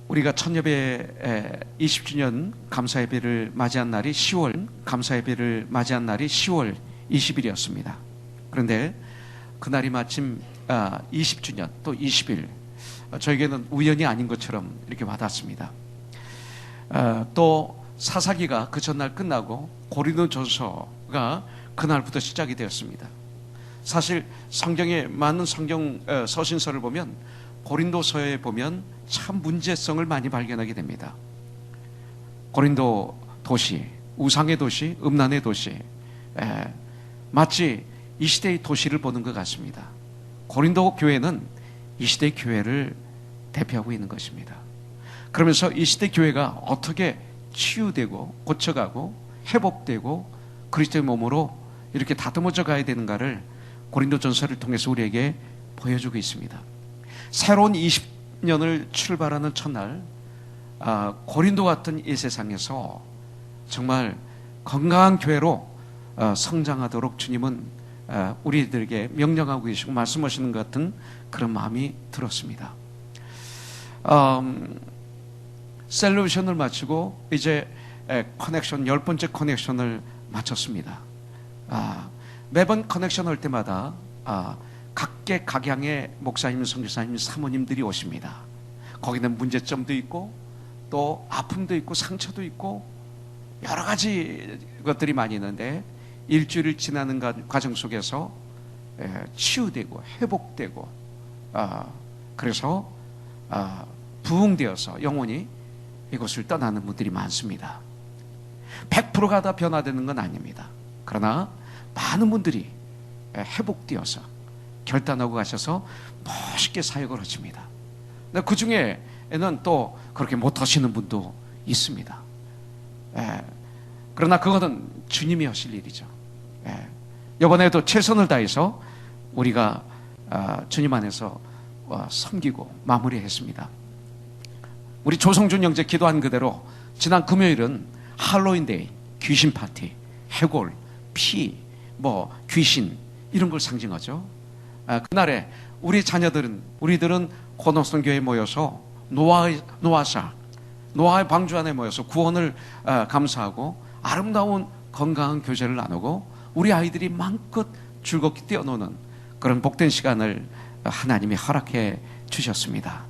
우리가 첫예배 20주년 감사예배를 맞이한 날이 10월 20일이었습니다. 그런데 그날이 마침 20주년 또 20일, 저에게는 우연이 아닌 것처럼 이렇게 와닿습니다. 또 사사기가 그 전날 끝나고 고린도전서가 그날부터 시작이 되었습니다. 사실 성경에 많은 성경 서신서를 보면 고린도서에 보면 참 문제성을 많이 발견하게 됩니다. 고린도 도시, 우상의 도시, 음란의 도시, 마치 이 시대의 도시를 보는 것 같습니다. 고린도 교회는 이 시대의 교회를 대표하고 있는 것입니다. 그러면서 이 시대 교회가 어떻게 치유되고 고쳐가고 회복되고 그리스도의 몸으로 이렇게 다듬어져 가야 되는가를 고린도전서를 통해서 우리에게 보여주고 있습니다. 새로운 20년을 출발하는 첫날, 고린도 같은 이 세상에서 정말 건강한 교회로 성장하도록 주님은 우리들에게 명령하고 계시고 말씀하시는 것 같은 그런 마음이 들었습니다. 셀레브레이션을 마치고 이제 커넥션 10번째 커넥션을 마쳤습니다. 매번 커넥션 할 때마다 각계 각양의 목사님, 선교사님, 사모님들이 오십니다. 거기는 문제점도 있고 또 아픔도 있고 상처도 있고 여러 가지 것들이 많이 있는데 일주일을 지나는 과정 속에서 치유되고 회복되고 그래서 부흥되어서 영원히 이곳을 떠나는 분들이 많습니다. 100%가 다 변화되는 건 아닙니다. 그러나 많은 분들이 회복되어서 결단하고 가셔서 멋있게 사역을 하십니다. 그 중에는 또 그렇게 못하시는 분도 있습니다. 그러나 그것은 주님이 하실 일이죠. 이번에도 최선을 다해서 우리가 주님 안에서 섬기고 마무리했습니다. 우리 조성준 형제 기도한 그대로 지난 금요일은 할로윈데이, 귀신 파티, 해골, 피, 귀신 이런 걸 상징하죠. 그날에 우리들은 고노선 교회에 모여서 노아의 방주 안에 모여서 구원을 감사하고 아름다운 건강한 교제를 나누고 우리 아이들이 마음껏 즐겁게 뛰어노는 그런 복된 시간을 하나님이 허락해 주셨습니다.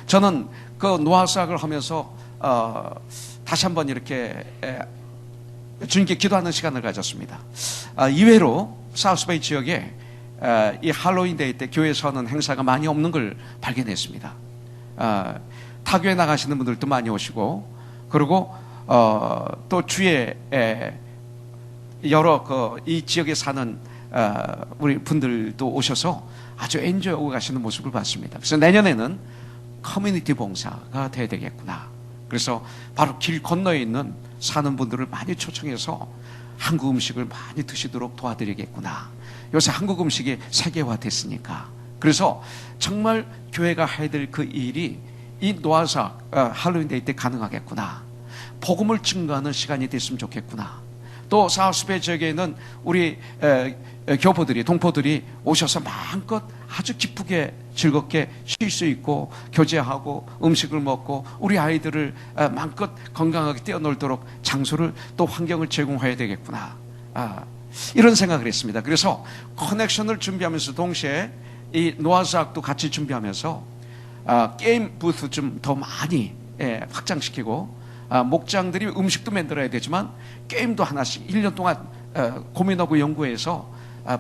저는 그 노아삭을 하면서 다시 한번 이렇게 주님께 기도하는 시간을 가졌습니다. 이외로 사우스베이 지역에 이 할로윈데이 때 교회에서 하는 행사가 많이 없는 걸 발견했습니다. 타교에 나가시는 분들도 많이 오시고 그리고 또 주에 여러 이 지역에 사는 우리 분들도 오셔서 아주 엔조이하고 가시는 모습을 봤습니다. 그래서 내년에는 커뮤니티 봉사가 돼야 되겠구나. 그래서 바로 길 건너에 있는 사는 분들을 많이 초청해서 한국 음식을 많이 드시도록 도와드리겠구나. 요새 한국 음식이 세계화 됐으니까. 그래서 정말 교회가 해야 될 그 일이 이 노아삭 할로윈데이 때 가능하겠구나. 복음을 증거하는 시간이 됐으면 좋겠구나. 또 사우스베이 지역에는 우리 교포들이 동포들이 오셔서 마음껏 아주 기쁘게 즐겁게 쉴 수 있고 교제하고 음식을 먹고 우리 아이들을 마음껏 건강하게 뛰어놀도록 장소를 또 환경을 제공해야 되겠구나. 이런 생각을 했습니다. 그래서 커넥션을 준비하면서 동시에 이 노아삭도 같이 준비하면서 게임 부스 좀 더 많이 확장시키고 목장들이 음식도 만들어야 되지만 게임도 하나씩 1년 동안 고민하고 연구해서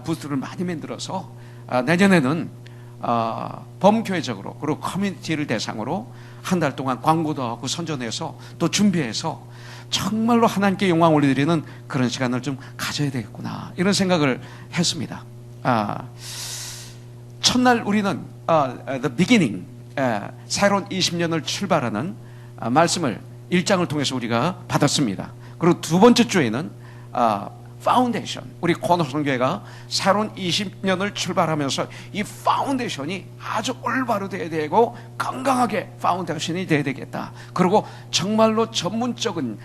부스를 많이 만들어서 내년에는 범교회적으로 그리고 커뮤니티를 대상으로 한 달 동안 광고도 하고 선전해서 또 준비해서 정말로 하나님께 영광 올려드리는 그런 시간을 좀 가져야 되겠구나 이런 생각을 했습니다. 첫날 우리는 The Beginning, 새로운 20년을 출발하는 말씀을 1장을 통해서 우리가 받았습니다. 그리고 두 번째 주에는 파운데이션, 우리 코너성교회가 새로운 20년을 출발하면서 이 파운데이션이 아주 올바로 돼야 되고 건강하게 파운데이션이 돼야 되겠다. 그리고 정말로 전문적인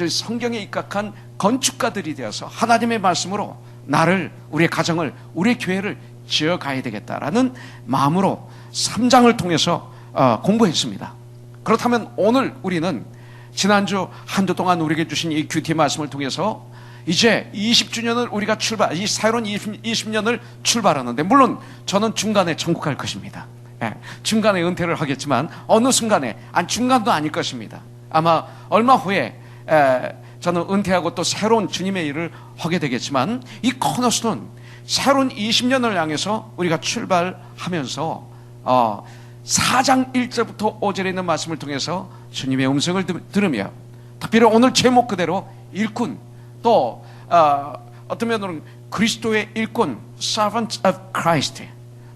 성경에 입각한 건축가들이 되어서 하나님의 말씀으로 나를, 우리의 가정을, 우리의 교회를 지어가야 되겠다라는 마음으로 3장을 통해서 공부했습니다. 그렇다면 오늘 우리는 지난주 한 주 동안 우리에게 주신 이 큐티 말씀을 통해서 이제 20주년을 우리가 이 새로운 20년을 출발하는데, 물론 저는 중간에 천국 갈 것입니다. 중간에 은퇴를 하겠지만 어느 순간에, 중간도 아닐 것입니다. 아마 얼마 후에 저는 은퇴하고 또 새로운 주님의 일을 하게 되겠지만, 이 코너스톤 새로운 20년을 향해서 우리가 출발하면서 4장 1절부터 5절에 있는 말씀을 통해서 주님의 음성을 들으며, 특별히 오늘 제목 그대로 일꾼, 또 어떤 면으로는 그리스도의 일꾼, Servant of Christ,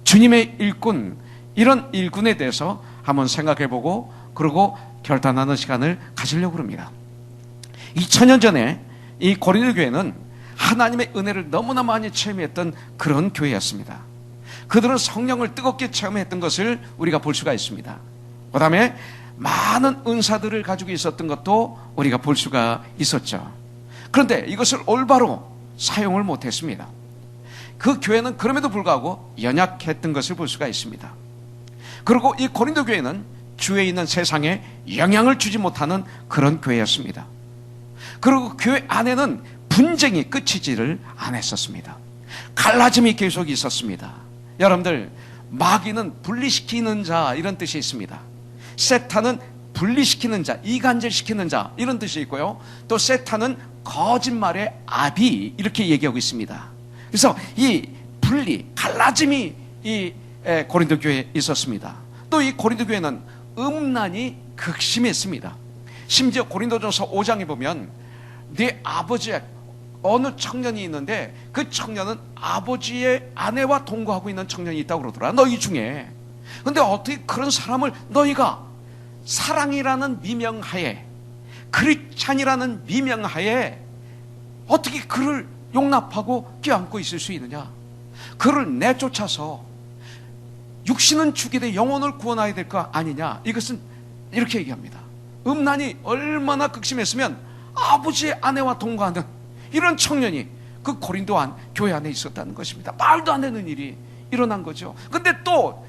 주님의 일꾼, 이런 일꾼에 대해서 한번 생각해보고 그리고 결단하는 시간을 가지려고 합니다. 2000년 전에 이 고린도 교회는 하나님의 은혜를 너무나 많이 체험했던 그런 교회였습니다. 그들은 성령을 뜨겁게 체험했던 것을 우리가 볼 수가 있습니다. 그 다음에 많은 은사들을 가지고 있었던 것도 우리가 볼 수가 있었죠. 그런데 이것을 올바로 사용을 못했습니다. 그 교회는 그럼에도 불구하고 연약했던 것을 볼 수가 있습니다. 그리고 이 고린도 교회는 주위에 있는 세상에 영향을 주지 못하는 그런 교회였습니다. 그리고 교회 안에는 분쟁이 끝이지를 않았었습니다. 갈라짐이 계속 있었습니다. 여러분들, 마귀는 분리시키는 자, 이런 뜻이 있습니다. 세탄은 분리시키는 자, 이간질시키는 자, 이런 뜻이 있고요. 또 세탄은 거짓말의 아비, 이렇게 얘기하고 있습니다. 그래서 이 분리, 갈라짐이 이 고린도 교회에 있었습니다. 또 이 고린도 교회는 음란이 극심했습니다. 심지어 고린도전서 5장에 보면 네 아버지의 어느 청년이 있는데 그 청년은 아버지의 아내와 동거하고 있는 청년이 있다고 그러더라, 너희 중에. 근데 어떻게 그런 사람을 너희가 사랑이라는 미명하에, 크리스찬이라는 미명하에 어떻게 그를 용납하고 껴안고 있을 수 있느냐? 그를 내쫓아서 육신은 죽이되 영혼을 구원해야 될 거 아니냐? 이것은 이렇게 얘기합니다. 음란이 얼마나 극심했으면 아버지의 아내와 동거하는 이런 청년이 그 고린도 교회 안에 있었다는 것입니다. 말도 안 되는 일이 일어난 거죠. 근데 또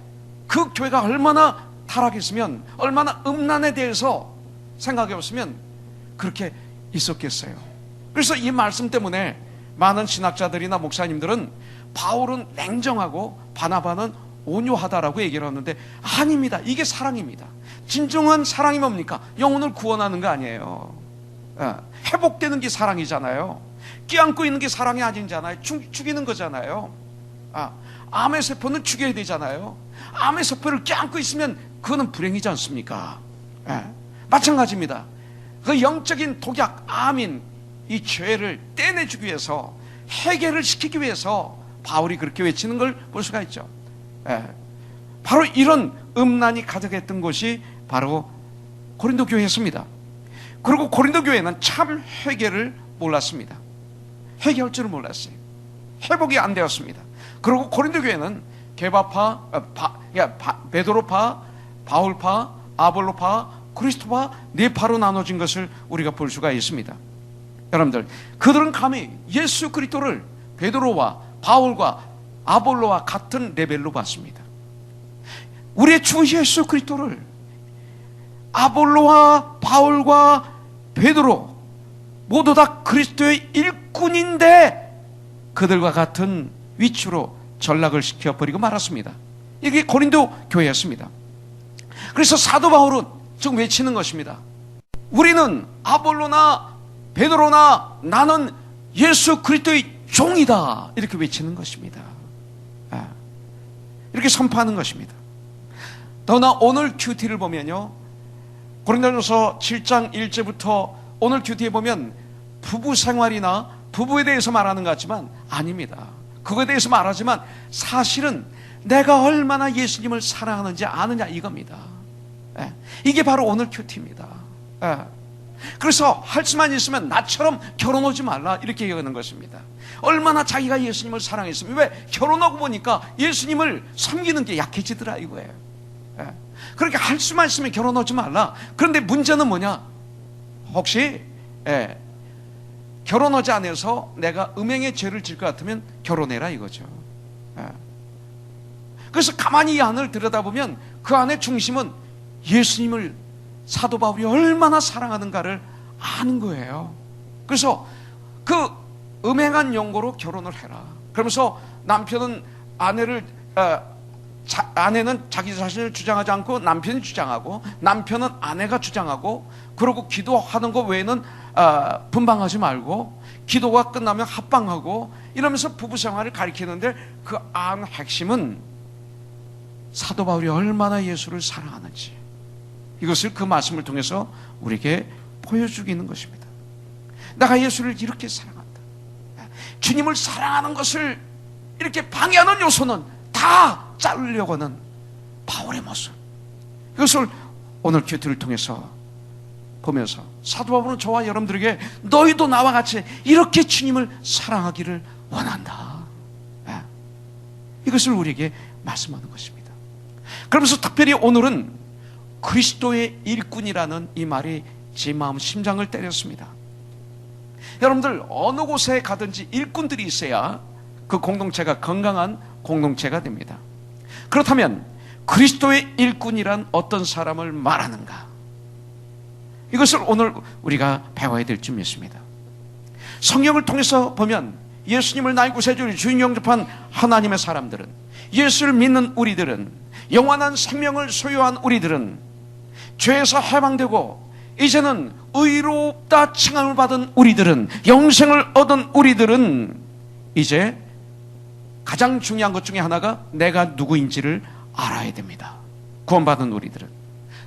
그 교회가 얼마나 타락했으면, 얼마나 음란에 대해서 생각해 봤으면 그렇게 있었겠어요. 그래서 이 말씀 때문에 많은 신학자들이나 목사님들은 바울은 냉정하고 바나바는 온유하다라고 얘기를 하는데, 아닙니다. 이게 사랑입니다. 진정한 사랑이 뭡니까? 영혼을 구원하는 거 아니에요. 회복되는 게 사랑이잖아요. 끼안고 있는 게 사랑이 아니잖아요. 죽이는 거잖아요. 암의 세포는 죽여야 되잖아요. 암의 세포를 끼안고 있으면 그거는 불행이지 않습니까? 마찬가지입니다. 그 영적인 독약, 암인 이 죄를 떼내주기 위해서, 해결을 시키기 위해서 바울이 그렇게 외치는 걸 볼 수가 있죠. 바로 이런 음란이 가득했던 곳이 바로 고린도 교회였습니다. 그리고 고린도 교회는 참 회개를 몰랐습니다. 회개할 줄을 몰랐어요. 회복이 안 되었습니다. 그리고 고린도 교회는 게바파, 베드로파, 바울파, 아볼로파, 그리스도파, 네 파로 나눠진 것을 우리가 볼 수가 있습니다. 여러분들, 그들은 감히 예수 그리스도를 베드로와 바울과 아볼로와 같은 레벨로 봤습니다. 우리의 주 예수 그리스도를 아볼로와 바울과 베드로 모두 다 그리스도의 일꾼인데 그들과 같은 위치로 전락을 시켜버리고 말았습니다. 이게 고린도 교회였습니다. 그래서 사도 바울은 지금 외치는 것입니다. 우리는 아볼로나 베드로나 나는 예수 그리스도의 종이다, 이렇게 외치는 것입니다. 이렇게 선포하는 것입니다. 더구나 오늘 큐티를 보면요, 고린도전서 7장 1절부터 오늘 큐티에 보면 부부 생활이나 부부에 대해서 말하는 것 같지만 아닙니다. 그거에 대해서 말하지만 사실은 내가 얼마나 예수님을 사랑하는지 아느냐, 이겁니다. 이게 바로 오늘 큐티입니다. 그래서 할 수만 있으면 나처럼 결혼하지 말라, 이렇게 얘기하는 것입니다. 얼마나 자기가 예수님을 사랑했으면, 왜 결혼하고 보니까 예수님을 섬기는 게 약해지더라 이거예요. 그러니까 할 수만 있으면 결혼하지 말라. 그런데 문제는 뭐냐? 혹시 결혼하지 않아서 내가 음행의 죄를 질 것 같으면 결혼해라 이거죠. 그래서 가만히 이 안을 들여다보면 그 안의 중심은 예수님을 사도 바울이 얼마나 사랑하는가를 아는 거예요. 그래서 그 음행한 용고로 결혼을 해라. 그러면서 남편은 아내는 자기 자신을 주장하지 않고 남편이 주장하고, 남편은 아내가 주장하고, 그러고 기도하는 것 외에는 분방하지 말고, 기도가 끝나면 합방하고, 이러면서 부부생활을 가리키는데, 그 안 핵심은 사도 바울이 얼마나 예수를 사랑하는지, 이것을 그 말씀을 통해서 우리에게 보여주기는 것입니다. 내가 예수를 이렇게 사랑한다. 주님을 사랑하는 것을 이렇게 방해하는 요소는 다 자르려고 하는 바울의 모습, 이것을 오늘 큐티를 통해서 보면서 사도 바울은 저와 여러분들에게 너희도 나와 같이 이렇게 주님을 사랑하기를 원한다, 이것을 우리에게 말씀하는 것입니다. 그러면서 특별히 오늘은 그리스도의 일꾼이라는 이 말이 제 마음 심장을 때렸습니다. 여러분들 어느 곳에 가든지 일꾼들이 있어야 그 공동체가 건강한 공동체가 됩니다. 그렇다면 그리스도의 일꾼이란 어떤 사람을 말하는가? 이것을 오늘 우리가 배워야 될 줄 믿습니다. 성경을 통해서 보면 예수님을 나의 구세주로 주인 영접한 하나님의 사람들은, 예수를 믿는 우리들은, 영원한 생명을 소유한 우리들은, 죄에서 해방되고 이제는 의롭다 칭함을 받은 우리들은, 영생을 얻은 우리들은 이제 가장 중요한 것 중에 하나가 내가 누구인지를 알아야 됩니다. 구원받은 우리들은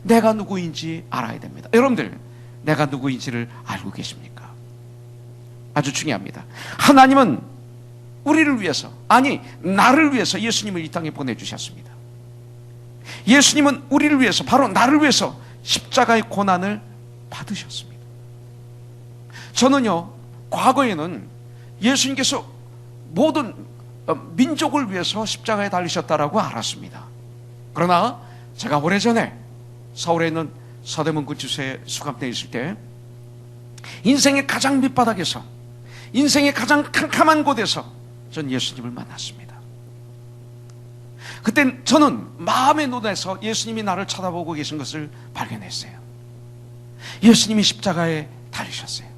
내가 누구인지 알아야 됩니다. 여러분들, 내가 누구인지를 알고 계십니까? 아주 중요합니다. 하나님은 우리를 위해서, 아니 나를 위해서 예수님을 이 땅에 보내주셨습니다. 예수님은 우리를 위해서, 바로 나를 위해서 십자가의 고난을 받으셨습니다. 저는요, 과거에는 예수님께서 모든 민족을 위해서 십자가에 달리셨다라고 알았습니다. 그러나 제가 오래전에 서울에 있는 서대문 구치소에 수감되어 있을 때, 인생의 가장 밑바닥에서, 인생의 가장 캄캄한 곳에서 전 예수님을 만났습니다. 그때 저는 마음의 눈에서 예수님이 나를 쳐다보고 계신 것을 발견했어요. 예수님이 십자가에 달리셨어요.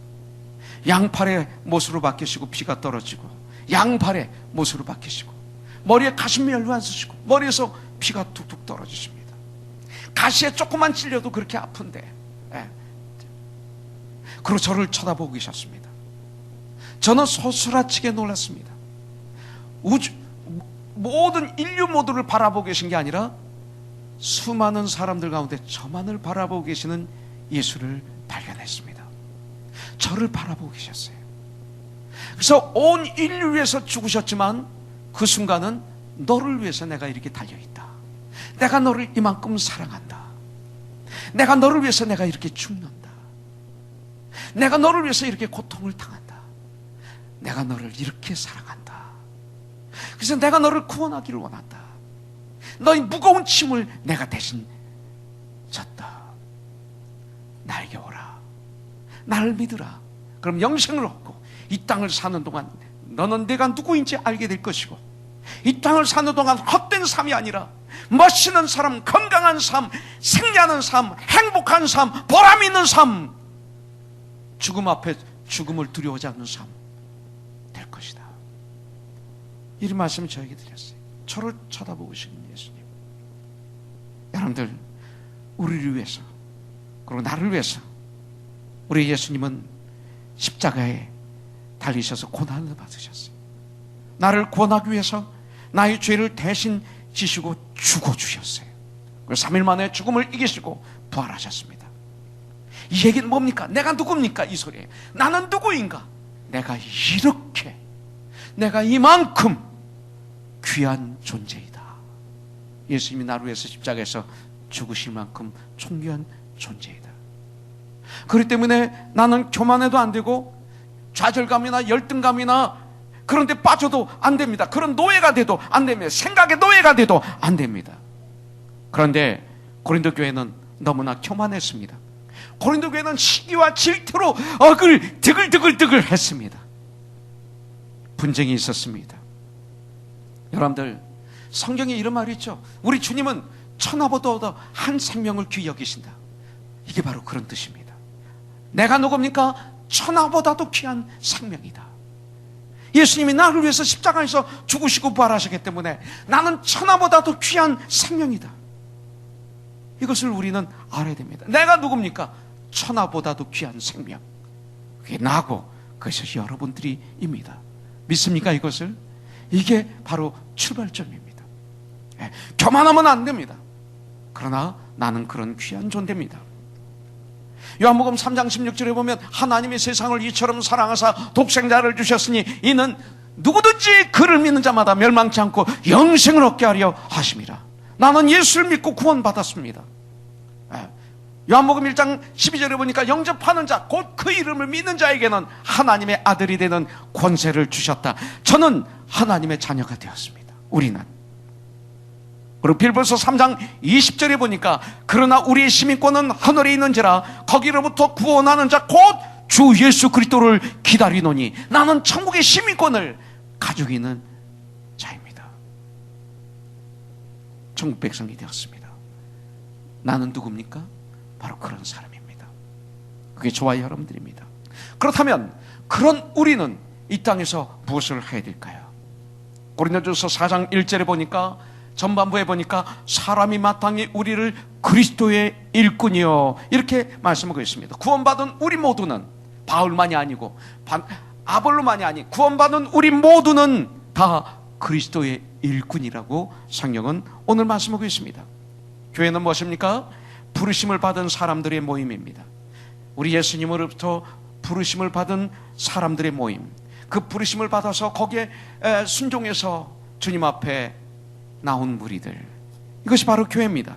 양팔에 못으로 박히시고 피가 떨어지고, 양팔에 못으로 박히시고, 머리에 가시면을 안 쓰시고, 머리에서 피가 툭툭 떨어지십니다. 가시에 조금만 찔려도 그렇게 아픈데, 그리고 저를 쳐다보고 계셨습니다. 저는 소스라치게 놀랐습니다. 모든 인류 모두를 바라보고 계신 게 아니라 수많은 사람들 가운데 저만을 바라보고 계시는 예수를 발견했습니다. 저를 바라보고 계셨어요. 그래서 온 인류를 위해서 죽으셨지만 그 순간은 너를 위해서 내가 이렇게 달려있다. 내가 너를 이만큼 사랑한다. 내가 너를 위해서 내가 이렇게 죽는다. 내가 너를 위해서 이렇게 고통을 당한다. 내가 너를 이렇게 사랑한다. 그래서 내가 너를 구원하기를 원한다. 너의 무거운 짐을 내가 대신 졌다. 나에게 오라. 나를 믿으라. 그럼 영생을 얻고 이 땅을 사는 동안 너는 내가 누구인지 알게 될 것이고, 이 땅을 사는 동안 헛된 삶이 아니라 멋있는 삶, 건강한 삶, 승리하는 삶, 행복한 삶, 보람 있는 삶, 죽음 앞에 죽음을 두려워하지 않는 삶 될 것이다. 이 말씀을 저에게 드렸어요. 저를 쳐다보고 계시는 예수님. 여러분들, 우리를 위해서, 그리고 나를 위해서 우리 예수님은 십자가에 달리셔서 고난을 받으셨어요. 나를 구원하기 위해서 나의 죄를 대신 지시고 죽어주셨어요. 그리고 3일 만에 죽음을 이기시고 부활하셨습니다. 이 얘기는 뭡니까? 내가 누굽니까? 이 소리에 나는 누구인가? 내가 이렇게, 내가 이만큼 귀한 존재이다. 예수님이 나를 위해서 십자가에서 죽으실 만큼 존귀한 존재이다. 그렇기 때문에 나는 교만해도 안 되고 좌절감이나 열등감이나 그런 데 빠져도 안 됩니다. 그런 노예가 돼도 안 됩니다. 생각의 노예가 돼도 안 됩니다. 그런데 고린도 교회는 너무나 교만했습니다. 고린도 교회는 시기와 질투로 드글드글 했습니다. 분쟁이 있었습니다. 여러분들, 성경에 이런 말이 있죠. 우리 주님은 천하보다 한 생명을 귀히 여기신다. 이게 바로 그런 뜻입니다. 내가 누굽니까? 천하보다도 귀한 생명이다. 예수님이 나를 위해서 십자가에서 죽으시고 부활하셨기 때문에 나는 천하보다도 귀한 생명이다. 이것을 우리는 알아야 됩니다. 내가 누굽니까? 천하보다도 귀한 생명. 그게 나고 그것이 여러분들이입니다. 믿습니까 이것을? 이게 바로 출발점입니다. 교만하면 안 됩니다. 그러나 나는 그런 귀한 존재입니다. 요한복음 3장 16절에 보면 하나님이 세상을 이처럼 사랑하사 독생자를 주셨으니 이는 누구든지 그를 믿는 자마다 멸망치 않고 영생을 얻게 하려 하심이라. 나는 예수를 믿고 구원받았습니다. 요한복음 1장 12절에 보니까 영접하는 자, 곧 그 이름을 믿는 자에게는 하나님의 아들이 되는 권세를 주셨다. 저는 하나님의 자녀가 되었습니다. 우리는. 그리고 빌보서 3장 20절에 보니까 그러나 우리의 시민권은 하늘에 있는지라 거기로부터 구원하는 자 곧 주 예수 그리스도를 기다리노니 나는 천국의 시민권을 가지고 있는 자입니다. 천국 백성이 되었습니다. 나는 누굽니까? 바로 그런 사람입니다. 그게 저와 여러분들입니다. 그렇다면 그런 우리는 이 땅에서 무엇을 해야 될까요? 고린도전서 4장 1절에 보니까 전반부에 보니까 사람이 마땅히 우리를 그리스도의 일꾼이요 이렇게 말씀하고 있습니다. 구원받은 우리 모두는 바울만이 아니고 아볼로만이 아니 구원받은 우리 모두는 다 그리스도의 일꾼이라고 성경은 오늘 말씀하고 있습니다. 교회는 무엇입니까? 부르심을 받은 사람들의 모임입니다. 우리 예수님으로부터 부르심을 받은 사람들의 모임, 그 부르심을 받아서 거기에 순종해서 주님 앞에 나온 무리들, 이것이 바로 교회입니다.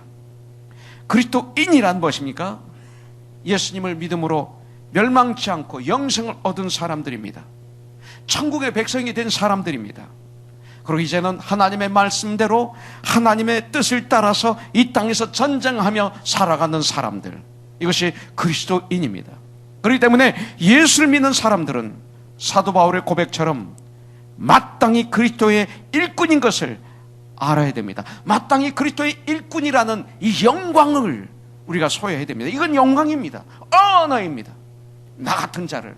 그리스도인이란 무엇입니까? 예수님을 믿음으로 멸망치 않고 영생을 얻은 사람들입니다. 천국의 백성이 된 사람들입니다. 그리고 이제는 하나님의 말씀대로 하나님의 뜻을 따라서 이 땅에서 전쟁하며 살아가는 사람들, 이것이 그리스도인입니다. 그렇기 때문에 예수를 믿는 사람들은 사도 바울의 고백처럼 마땅히 그리스도의 일꾼인 것을 알아야 됩니다. 마땅히 그리스도의 일꾼이라는 이 영광을 우리가 소유해야 됩니다. 이건 영광입니다. 언어입니다. 나 같은 자를,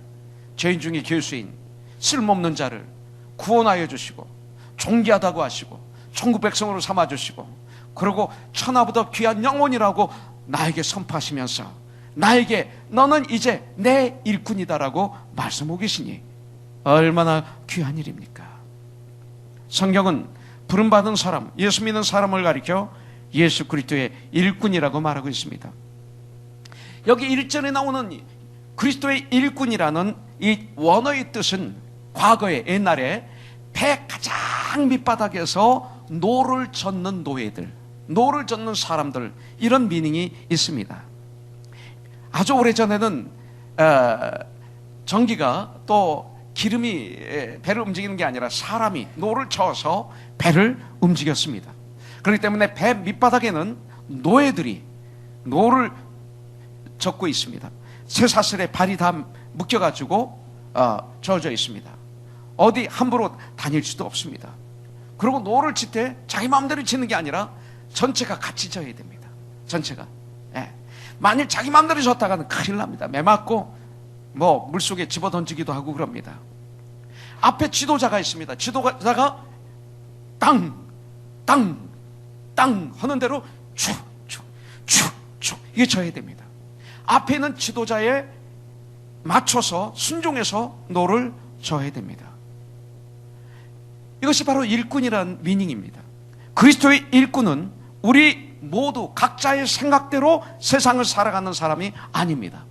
죄인 중에 괴수인 쓸모없는 자를 구원하여 주시고 존귀하다고 하시고 천국 백성으로 삼아주시고 그리고 천하보다 귀한 영혼이라고 나에게 선포하시면서 나에게 너는 이제 내 일꾼이다라고 말씀하고 계시니 얼마나 귀한 일입니까? 성경은 부름받은 사람, 예수 믿는 사람을 가리켜 예수 그리스도의 일꾼이라고 말하고 있습니다. 여기 1절에 나오는 그리스도의 일꾼이라는 이 원어의 뜻은 과거에 옛날에 배 가장 밑바닥에서 노를 젓는 노예들, 노를 젓는 사람들, 이런 미닝이 있습니다. 아주 오래전에는 전기가 또 기름이 배를 움직이는 게 아니라 사람이 노를 저어서 배를 움직였습니다. 그렇기 때문에 배 밑바닥에는 노예들이 노를 젓고 있습니다. 쇠사슬에 발이 다 묶여가지고 저어져 있습니다. 어디 함부로 다닐 수도 없습니다. 그리고 노를 칠 때 자기 마음대로 치는 게 아니라 전체가 같이 져야 됩니다. 전체가. 만일 자기 마음대로 졌다가는 큰일 납니다. 매 맞고 뭐 물속에 집어 던지기도 하고 그럽니다. 앞에 지도자가 있습니다. 지도자가 땅, 땅, 땅 하는 대로 쭉, 쭉, 쭉, 쭉 이게 져야 됩니다. 앞에 있는 지도자에 맞춰서 순종해서 노를 져야 됩니다. 이것이 바로 일꾼이라는 미닝입니다. 그리스도의 일꾼은 우리 모두 각자의 생각대로 세상을 살아가는 사람이 아닙니다.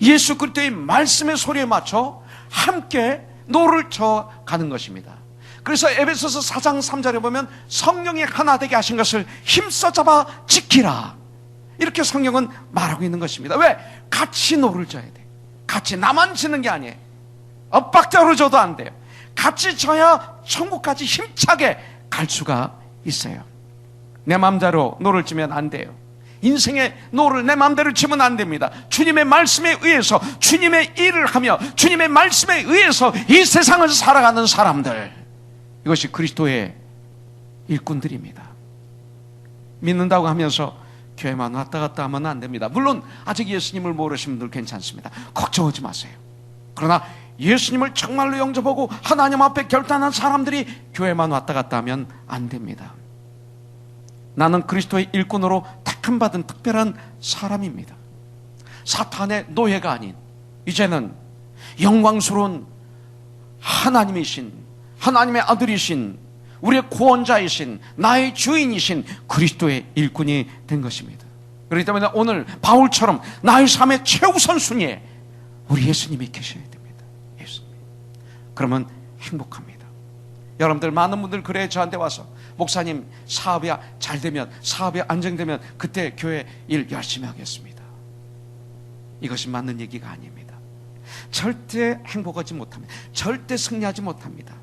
예수 그리스도의 말씀의 소리에 맞춰 함께 노를 져가는 것입니다. 그래서 에베소서 4장 3절에 보면 성령이 하나 되게 하신 것을 힘써 잡아 지키라, 이렇게 성경은 말하고 있는 것입니다. 왜? 같이 노를 져야 돼. 같이 나만 지는 게 아니에요. 엇박자로 져도 안 돼요. 같이 져야 천국까지 힘차게 갈 수가 있어요. 내 마음대로 노를 지면 안 돼요. 인생의 노를 내 마음대로 치면 안 됩니다. 주님의 말씀에 의해서 주님의 일을 하며 주님의 말씀에 의해서 이 세상을 살아가는 사람들, 이것이 그리스도의 일꾼들입니다. 믿는다고 하면서 교회만 왔다 갔다 하면 안 됩니다. 물론 아직 예수님을 모르시는 분들 괜찮습니다. 걱정하지 마세요. 그러나 예수님을 정말로 영접하고 하나님 앞에 결단한 사람들이 교회만 왔다 갔다 하면 안 됩니다. 나는 그리스도의 일꾼으로 택함받은 특별한 사람입니다. 사탄의 노예가 아닌, 이제는 영광스러운 하나님이신, 하나님의 아들이신, 우리의 구원자이신, 나의 주인이신 그리스도의 일꾼이 된 것입니다. 그렇기 때문에 오늘 바울처럼 나의 삶의 최우선 순위에 우리 예수님이 계셔야 됩니다. 예수님. 그러면 행복합니다. 여러분들, 많은 분들 그래 저한테 와서, 목사님 사업이 잘 되면, 사업이 안정되면 그때 교회 일 열심히 하겠습니다. 이것이 맞는 얘기가 아닙니다. 절대 행복하지 못합니다. 절대 승리하지 못합니다.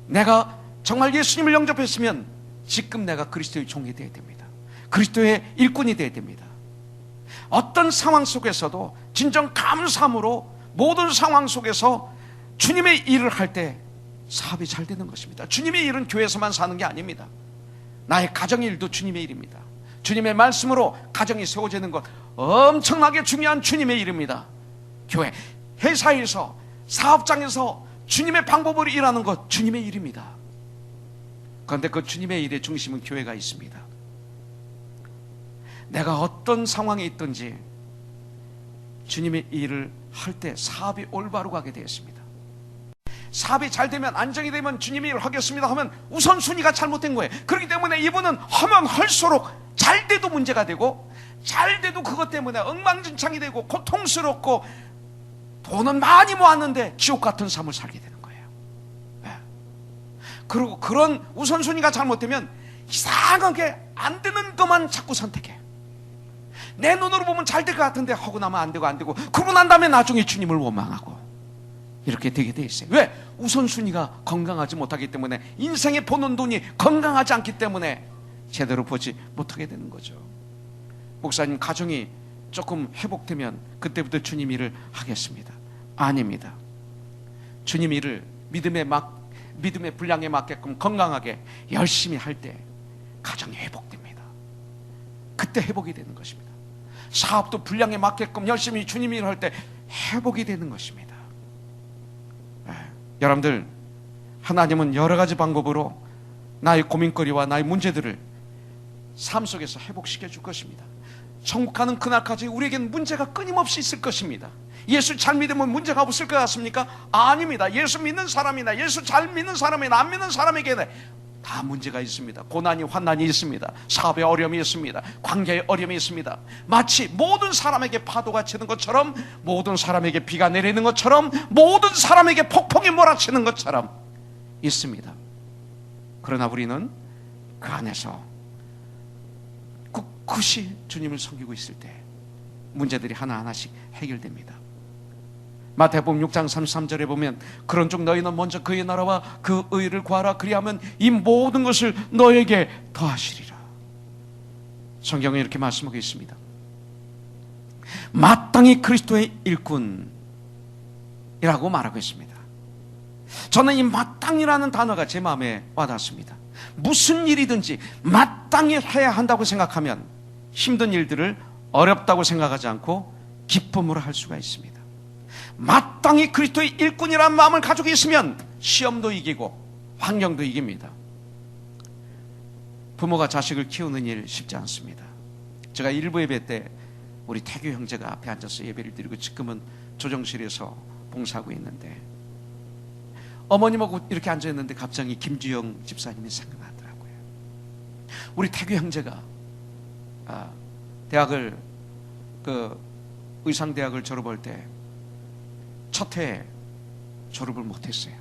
내가 정말 예수님을 영접했으면 지금 내가 그리스도의 종이 되어야 됩니다. 그리스도의 일꾼이 되어야 됩니다. 어떤 상황 속에서도 진정 감사함으로 모든 상황 속에서 주님의 일을 할 때 사업이 잘 되는 것입니다. 주님의 일은 교회에서만 사는 게 아닙니다. 나의 가정의 일도 주님의 일입니다. 주님의 말씀으로 가정이 세워지는 것 엄청나게 중요한 주님의 일입니다. 교회, 회사에서, 사업장에서 주님의 방법으로 일하는 것 주님의 일입니다. 그런데 그 주님의 일의 중심은 교회가 있습니다. 내가 어떤 상황에 있든지 주님의 일을 할 때 사업이 올바로 가게 되었습니다. 사업이 잘 되면, 안정이 되면 주님의 일을 하겠습니다 하면 우선순위가 잘못된 거예요. 그렇기 때문에 이분은 하면 할수록 잘 돼도 문제가 되고, 잘 돼도 그것 때문에 엉망진창이 되고 고통스럽고, 돈은 많이 모았는데 지옥 같은 삶을 살게 되는 거예요. 네. 그리고 그런 우선순위가 잘못되면 이상하게 안 되는 것만 자꾸 선택해. 내 눈으로 보면 잘 될 것 같은데 하고 나면 안 되고 그러고 난 다음에 나중에 주님을 원망하고 이렇게 되게 돼 있어요. 왜? 우선순위가 건강하지 못하기 때문에, 인생에 보는 눈이 건강하지 않기 때문에 제대로 보지 못하게 되는 거죠. 목사님, 가정이 조금 회복되면 그때부터 주님 일을 하겠습니다. 아닙니다. 주님 일을 믿음의 분량에 맞게끔 건강하게 열심히 할 때 가정이 회복됩니다. 그때 회복이 되는 것입니다. 사업도 분량에 맞게끔 열심히 주님 일을 할 때 회복이 되는 것입니다. 여러분들, 하나님은 여러 가지 방법으로 나의 고민거리와 나의 문제들을 삶 속에서 회복시켜 줄 것입니다. 천국 가는 그날까지 우리에겐 문제가 끊임없이 있을 것입니다. 예수 잘 믿으면 문제가 없을 것 같습니까? 아닙니다. 예수 믿는 사람이나 예수 잘 믿는 사람이나 안 믿는 사람에게는 다 문제가 있습니다. 고난이, 환난이 있습니다. 사업에 어려움이 있습니다. 관계에 어려움이 있습니다. 마치 모든 사람에게 파도가 치는 것처럼, 모든 사람에게 비가 내리는 것처럼, 모든 사람에게 폭풍이 몰아치는 것처럼 있습니다. 그러나 우리는 그 안에서 꿋꿋이 주님을 섬기고 있을 때 문제들이 하나하나씩 해결됩니다. 마태복음 6장 33절에 보면, 그런 즉 너희는 먼저 그의 나라와 그 의를 구하라. 그리하면 이 모든 것을 너에게 더하시리라. 성경에 이렇게 말씀하고 있습니다. 마땅히 그리스도의 일꾼이라고 말하고 있습니다. 저는 이 마땅이라는 단어가 제 마음에 와닿습니다. 무슨 일이든지 마땅히 해야 한다고 생각하면 힘든 일들을 어렵다고 생각하지 않고 기쁨으로 할 수가 있습니다. 마땅히 그리스도의 일꾼이라는 마음을 가지고 있으면 시험도 이기고 환경도 이깁니다. 부모가 자식을 키우는 일 쉽지 않습니다. 제가 일부 예배 때 우리 태규 형제가 앞에 앉아서 예배를 드리고 지금은 조정실에서 봉사하고 있는데, 어머님하고 이렇게 앉아있는데 갑자기 김주영 집사님이 생각나더라고요. 우리 태규 형제가 대학을, 의상대학을 졸업할 때 첫 해에 졸업을 못했어요.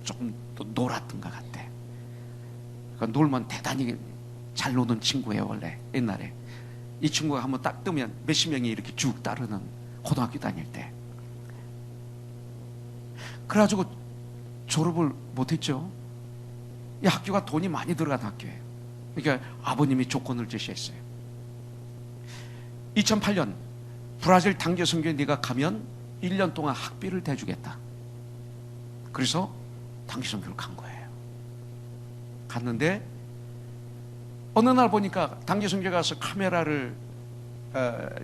조금 또 놀았던 것 같아. 그러니까 놀면 대단히 잘 노는 친구예요. 원래 옛날에 이 친구가 한번 딱 뜨면 몇십 명이 이렇게 쭉 따르는, 고등학교 다닐 때. 그래가지고 졸업을 못했죠. 이 학교가 돈이 많이 들어간 학교예요. 그러니까 아버님이 조건을 제시했어요. 2008년 브라질 단기 선교에 네가 가면 1년 동안 학비를 대주겠다. 그래서 단기 선교를 간 거예요. 갔는데 어느 날 보니까 단기성교 가서 카메라를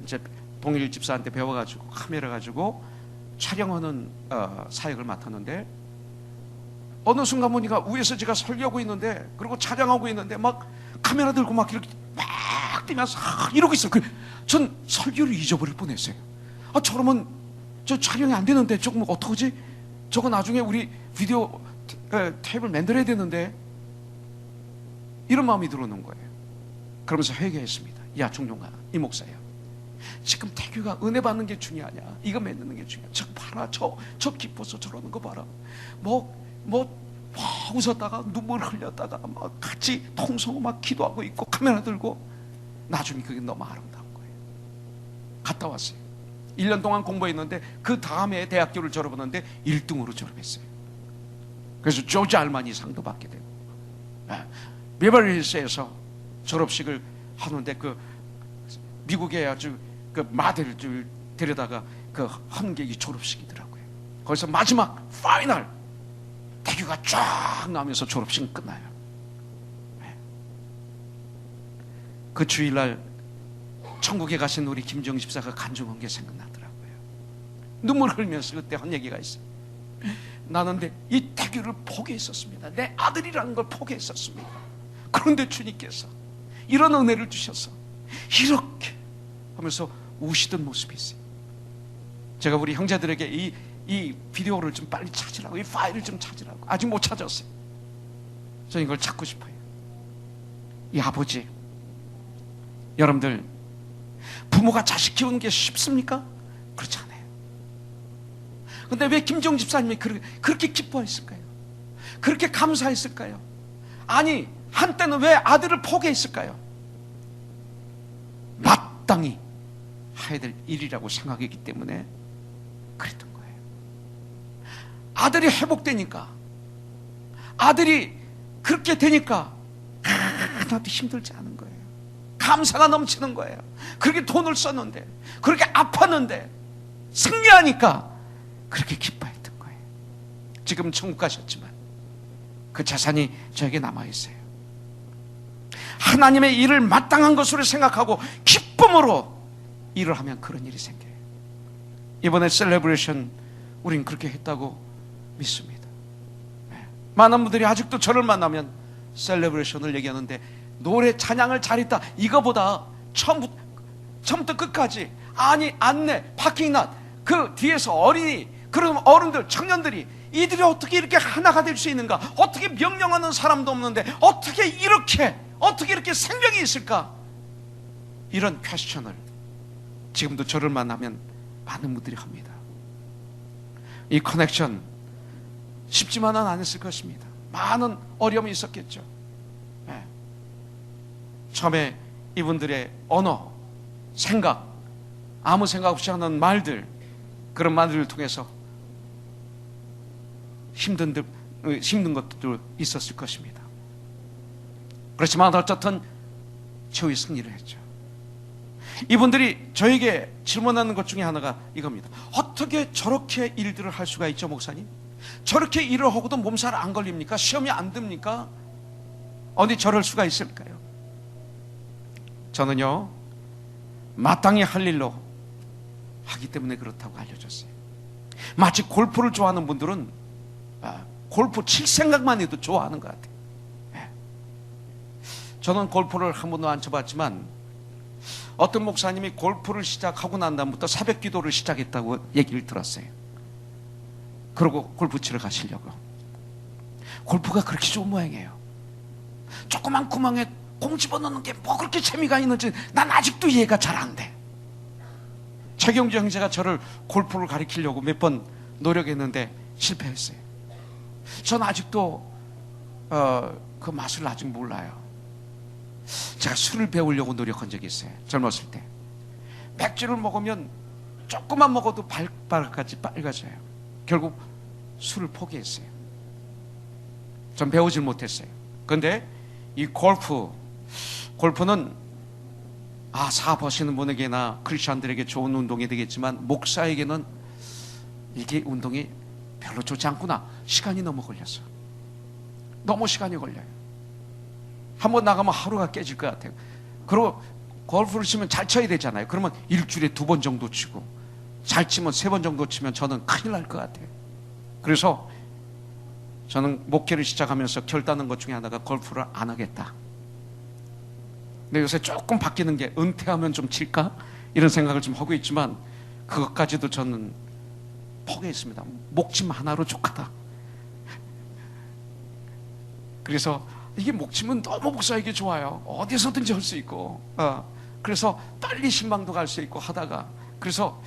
이제 동일 집사한테 배워가지고 카메라 가지고 촬영하는 사역을 맡았는데, 어느 순간 보니까 위에서 제가 설교하고 있는데, 그리고 촬영하고 있는데 막 카메라 들고 막 이렇게 막 뛰면서 이러고 있어요. 전 설교를 잊어버릴 뻔했어요. 저러면 저 촬영이 안 되는데 조금 어떡하지? 저거 나중에 우리 비디오 테이프를 만들어야 되는데, 이런 마음이 들어오는 거예요. 그러면서 회개했습니다. 야 종종아, 이 목사야, 지금 태규가 은혜 받는 게 중요하냐, 이거 맺는 게 중요하냐. 저 봐라, 저 기뻐서 저러는 거 봐라. 웃었다가 눈물 흘렸다가 막 같이 통성으로 막 기도하고 있고 카메라 들고. 나중에 그게 너무 아름다운 거예요. 갔다 왔어요. 1년 동안 공부했는데 그 다음에 대학교를 졸업하는데 1등으로 졸업했어요. 그래서 조지 알마니 상도 받게 되고, 베버리힐스에서 졸업식을 하는데 그 미국의 아주 그 마델을 데려다가 그 한 게 이 졸업식이더라고요. 거기서 마지막 파이널 태교가 쫙 나오면서 졸업식은 끝나요. 그 주일날 천국에 가신 우리 김정 집사가 간증한 게 생각나더라고요. 눈물 흘리면서 그때 한 얘기가 있어요. 나는 이 태교를 포기했었습니다. 내 아들이라는 걸 포기했었습니다. 그런데 주님께서 이런 은혜를 주셔서 이렇게 하면서 우시던 모습이 있어요. 제가 우리 형제들에게 이 비디오를 좀 빨리 찾으라고, 이 파일을 좀 찾으라고, 아직 못 찾았어요. 저는 이걸 찾고 싶어요. 이 아버지, 여러분들 부모가 자식 키우는 게 쉽습니까? 그렇지 않아요. 근데 왜 김정 집사님이 그렇게 기뻐했을까요? 그렇게 감사했을까요? 아니, 한때는 왜 아들을 포기했을까요? 마땅히 해야 될 일이라고 생각했기 때문에 그랬던 거예요. 아들이 회복되니까, 아들이 그렇게 되니까 하나도 힘들지 않은 거예요. 감사가 넘치는 거예요. 그렇게 돈을 썼는데, 그렇게 아팠는데 승리하니까 그렇게 기뻐했던 거예요. 지금 천국 가셨지만 그 자산이 저에게 남아있어요. 하나님의 일을 마땅한 것으로 생각하고 기쁨으로 일을 하면 그런 일이 생겨요. 이번에 셀레브레이션 우린 그렇게 했다고 믿습니다. 많은 분들이 아직도 저를 만나면 셀레브레이션을 얘기하는데, 노래 찬양을 잘했다 이거보다 처음부터 끝까지, 아니 안내, 파킹랏, 그 뒤에서 어린이, 그럼 어른들, 청년들이 이들이 어떻게 이렇게 하나가 될 수 있는가, 어떻게 명령하는 사람도 없는데 어떻게 이렇게 생명이 있을까, 이런 퀘스천을 지금도 저를 만나면 많은 분들이 합니다. 이 커넥션 쉽지만은 않았을 것입니다. 많은 어려움이 있었겠죠. 처음에 이분들의 언어, 생각, 아무 생각 없이 하는 말들, 그런 말들을 통해서 힘든 것도 있었을 것입니다. 그렇지만 어쨌든 최후의 승리를 했죠. 이분들이 저에게 질문하는 것 중에 하나가 이겁니다. 어떻게 저렇게 일들을 할 수가 있죠, 목사님? 저렇게 일을 하고도 몸살 안 걸립니까? 시험이 안 듭니까? 어디 저럴 수가 있을까요? 저는요, 마땅히 할 일로 하기 때문에 그렇다고 알려줬어요. 마치 골프를 좋아하는 분들은 골프 칠 생각만 해도 좋아하는 것 같아요. 저는 골프를 한 번도 안 쳐봤지만 어떤 목사님이 골프를 시작하고 난 다음부터 새벽 기도를 시작했다고 얘기를 들었어요. 그러고 골프 치러 가시려고. 골프가 그렇게 좋은 모양이에요. 조그만 구멍에 공 집어넣는 게 뭐 그렇게 재미가 있는지 난 아직도 이해가 잘 안 돼. 최경주 형제가 저를 골프를 가르치려고 몇 번 노력했는데 실패했어요. 전 아직도 그 맛을 아직 몰라요. 제가 술을 배우려고 노력한 적이 있어요. 젊었을 때 맥주를 먹으면 조금만 먹어도 발바닥까지 빨개져요. 결국 술을 포기했어요. 전 배우질 못했어요. 그런데 이 골프는 사업 하시는 분에게나 크리스천들에게 좋은 운동이 되겠지만 목사에게는 이게 운동이 별로 좋지 않구나. 시간이 너무 걸렸어. 너무 시간이 걸려요. 한번 나가면 하루가 깨질 것 같아요. 그리고 골프를 치면 잘 쳐야 되잖아요. 그러면 일주일에 2번 정도 치고, 잘 치면 3번 정도 치면 저는 큰일 날 것 같아요. 그래서 저는 목회를 시작하면서 결단한 것 중에 하나가 골프를 안 하겠다. 근데 요새 조금 바뀌는 게 은퇴하면 좀 칠까? 이런 생각을 좀 하고 있지만 그것까지도 저는 포기했습니다. 목침 하나로 족하다. 그래서 이게 목침은 너무 목사에게 좋아요. 어디서든지 할 수 있고, 그래서 빨리 신방도 갈 수 있고 하다가, 그래서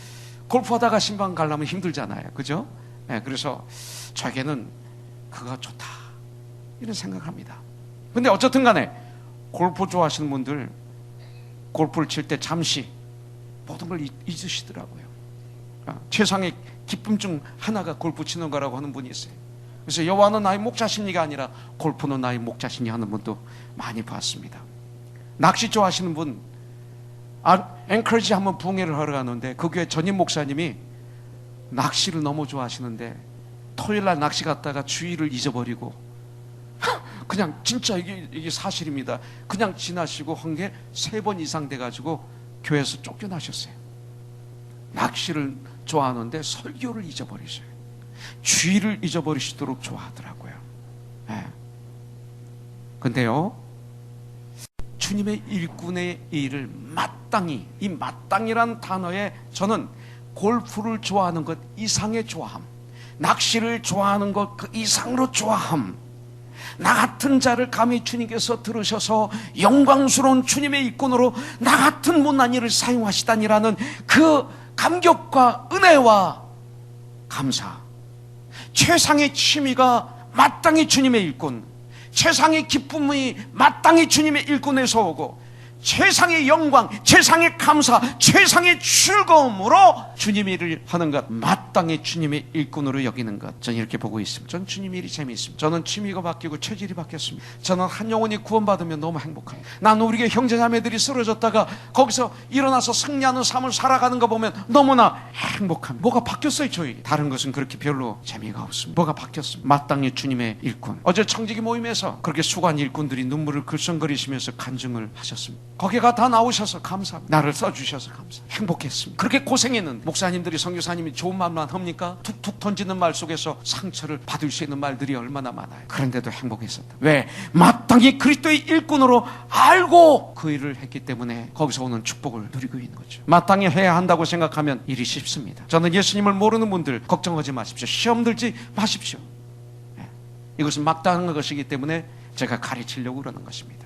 골프하다가 신방 가려면 힘들잖아요. 그죠? 네, 그래서 저에게는 그거 좋다 이런 생각을 합니다. 근데 어쨌든 간에 골프 좋아하시는 분들 골프를 칠 때 잠시 모든 걸 잊으시더라고요. 최상의 기쁨 중 하나가 골프 치는 거라고 하는 분이 있어요. 그래서 여호와는 나의 목자시니가 아니라 골프는 나의 목자시니 하는 분도 많이 봤습니다. 낚시 좋아하시는 분, 앵커리지 한번 부흥회를 하러 가는데 그 교회 전임 목사님이 낚시를 너무 좋아하시는데 토요일날 낚시 갔다가 주의를 잊어버리고 그냥 진짜 이게 사실입니다. 그냥 지나시고 한 게 3번 이상 돼가지고 교회에서 쫓겨나셨어요. 낚시를 좋아하는데 설교를 잊어버리셔요. 주의를 잊어버리시도록 좋아하더라고요. 네. 근데요, 주님의 일꾼의 일을 마땅히, 이 마땅이란 단어에 저는 골프를 좋아하는 것 이상의 좋아함, 낚시를 좋아하는 것 그 이상으로 좋아함, 나 같은 자를 감히 주님께서 들으셔서 영광스러운 주님의 일꾼으로 나 같은 못난 이를 사용하시다니라는 그 감격과 은혜와 감사, 최상의 취미가 마땅히 주님의 일꾼, 최상의 기쁨이 마땅히 주님의 일꾼에서 오고, 최상의 영광, 최상의 감사, 최상의 즐거움으로 주님의 일을 하는 것, 마땅히 주님의 일꾼으로 여기는 것, 저는 이렇게 보고 있습니다. 저는 주님의 일이 재미있습니다. 저는 취미가 바뀌고 체질이 바뀌었습니다. 저는 한 영혼이 구원받으면 너무 행복합니다. 나는 우리 형제자매들이 쓰러졌다가 거기서 일어나서 승리하는 삶을 살아가는 거 보면 너무나 행복합니다. 뭐가 바뀌었어요 저에게. 다른 것은 그렇게 별로 재미가 없습니다. 뭐가 바뀌었습니다. 마땅히 주님의 일꾼. 어제 청지기 모임에서 그렇게 수고한 일꾼들이 눈물을 글썽거리시면서 간증을 하셨습니다. 거기가 다 나오셔서 감사합니다. 나를 써주셔서 감사합니다. 행복했습니다. 그렇게 고생했는 목사님들이, 선교사님이 좋은 말만 합니까? 툭툭 던지는 말 속에서 상처를 받을 수 있는 말들이 얼마나 많아요. 그런데도 행복했었다. 왜? 마땅히 그리스도의 일꾼으로 알고 그 일을 했기 때문에 거기서 오는 축복을 누리고 있는 거죠. 마땅히 해야 한다고 생각하면 일이 쉽습니다. 저는 예수님을 모르는 분들 걱정하지 마십시오. 시험 들지 마십시오. 이것은 마땅한 것이기 때문에 제가 가르치려고 그러는 것입니다.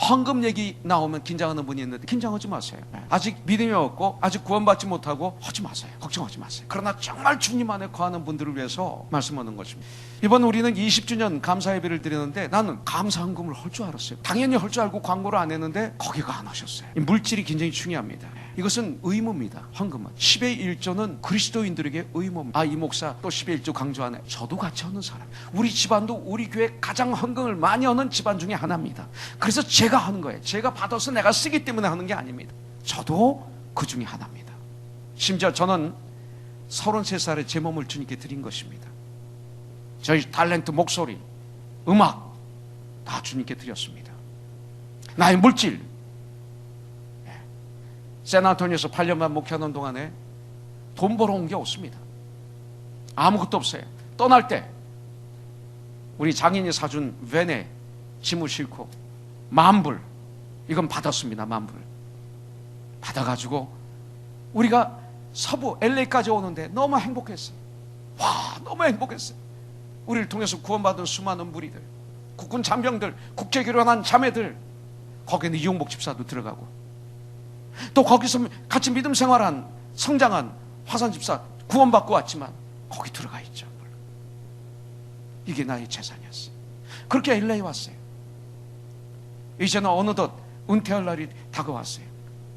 헌금 얘기 나오면 긴장하는 분이 있는데 긴장하지 마세요. 아직 믿음이 없고 아직 구원받지 못하고 하지 마세요. 걱정하지 마세요. 그러나 정말 주님 안에 거하는 분들을 위해서 말씀하는 것입니다. 이번 우리는 20주년 감사 예배를 드리는데 나는 감사 헌금을 할 줄 알았어요. 당연히 할 줄 알고 광고를 안 했는데 거기가 안 하셨어요. 물질이 굉장히 중요합니다. 이것은 의무입니다. 헌금은 10의 1조는 그리스도인들에게 의무입니다. 이 목사 또 10의 1조 강조하네. 저도 같이 하는 사람. 우리 집안도 우리 교회 가장 헌금을 많이 하는 집안 중에 하나입니다. 그래서 제가 하는 거예요. 제가 받아서 내가 쓰기 때문에 하는 게 아닙니다. 저도 그 중에 하나입니다. 심지어 저는 33살에 제 몸을 주님께 드린 것입니다. 저희 탤런트, 목소리, 음악 다 주님께 드렸습니다. 나의 물질, 샌안토니오에서 8년만 목회하는 동안에 돈 벌어온 게 없습니다. 아무것도 없어요. 떠날 때 우리 장인이 사준 밴에 짐을 싣고 10,000불, 이건 받았습니다. 10,000불 받아가지고 우리가 서부 LA까지 오는데 너무 행복했어요. 와, 너무 행복했어요. 우리를 통해서 구원받은 수많은 무리들, 국군 잔병들, 국제결혼한 자매들, 거기는 이용복 집사도 들어가고, 또 거기서 같이 믿음 생활한 성장한 화산 집사 구원받고 왔지만 거기 들어가 있죠. 이게 나의 재산이었어요. 그렇게 LA 왔어요. 이제는 어느덧 은퇴할 날이 다가왔어요.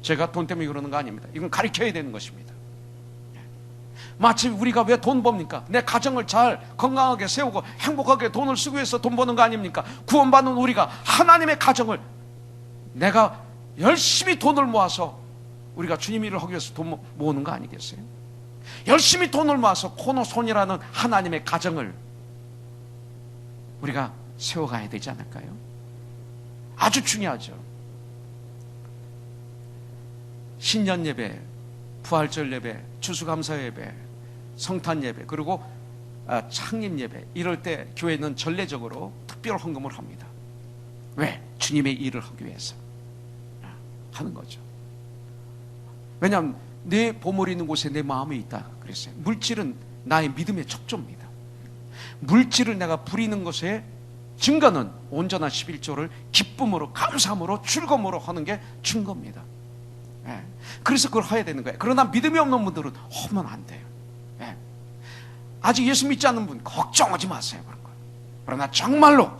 제가 돈 때문에 그러는 거 아닙니다. 이건 가르쳐야 되는 것입니다. 마치 우리가 왜 돈 법니까? 내 가정을 잘 건강하게 세우고 행복하게 돈을 쓰기 위해서 돈 버는 거 아닙니까? 구원받는 우리가 하나님의 가정을, 내가 열심히 돈을 모아서 우리가 주님 일을 하기 위해서 돈 모으는 거 아니겠어요? 열심히 돈을 모아서 코노손이라는 하나님의 가정을 우리가 세워가야 되지 않을까요? 아주 중요하죠. 신년 예배, 부활절 예배, 추수감사 예배, 성탄 예배, 그리고 창립 예배, 이럴 때 교회는 전례적으로 특별 헌금을 합니다. 왜? 주님의 일을 하기 위해서 하는 거죠. 왜냐하면 내 보물이 있는 곳에 내 마음이 있다 그랬어요. 물질은 나의 믿음의 척조입니다. 물질을 내가 부리는 것의 증거는 온전한 11조를 기쁨으로, 감사함으로, 즐거움으로 하는 게 증거입니다. 그래서 그걸 해야 되는 거예요. 그러나 믿음이 없는 분들은 하면 안 돼요. 아직 예수 믿지 않는 분 걱정하지 마세요. 그러나 정말로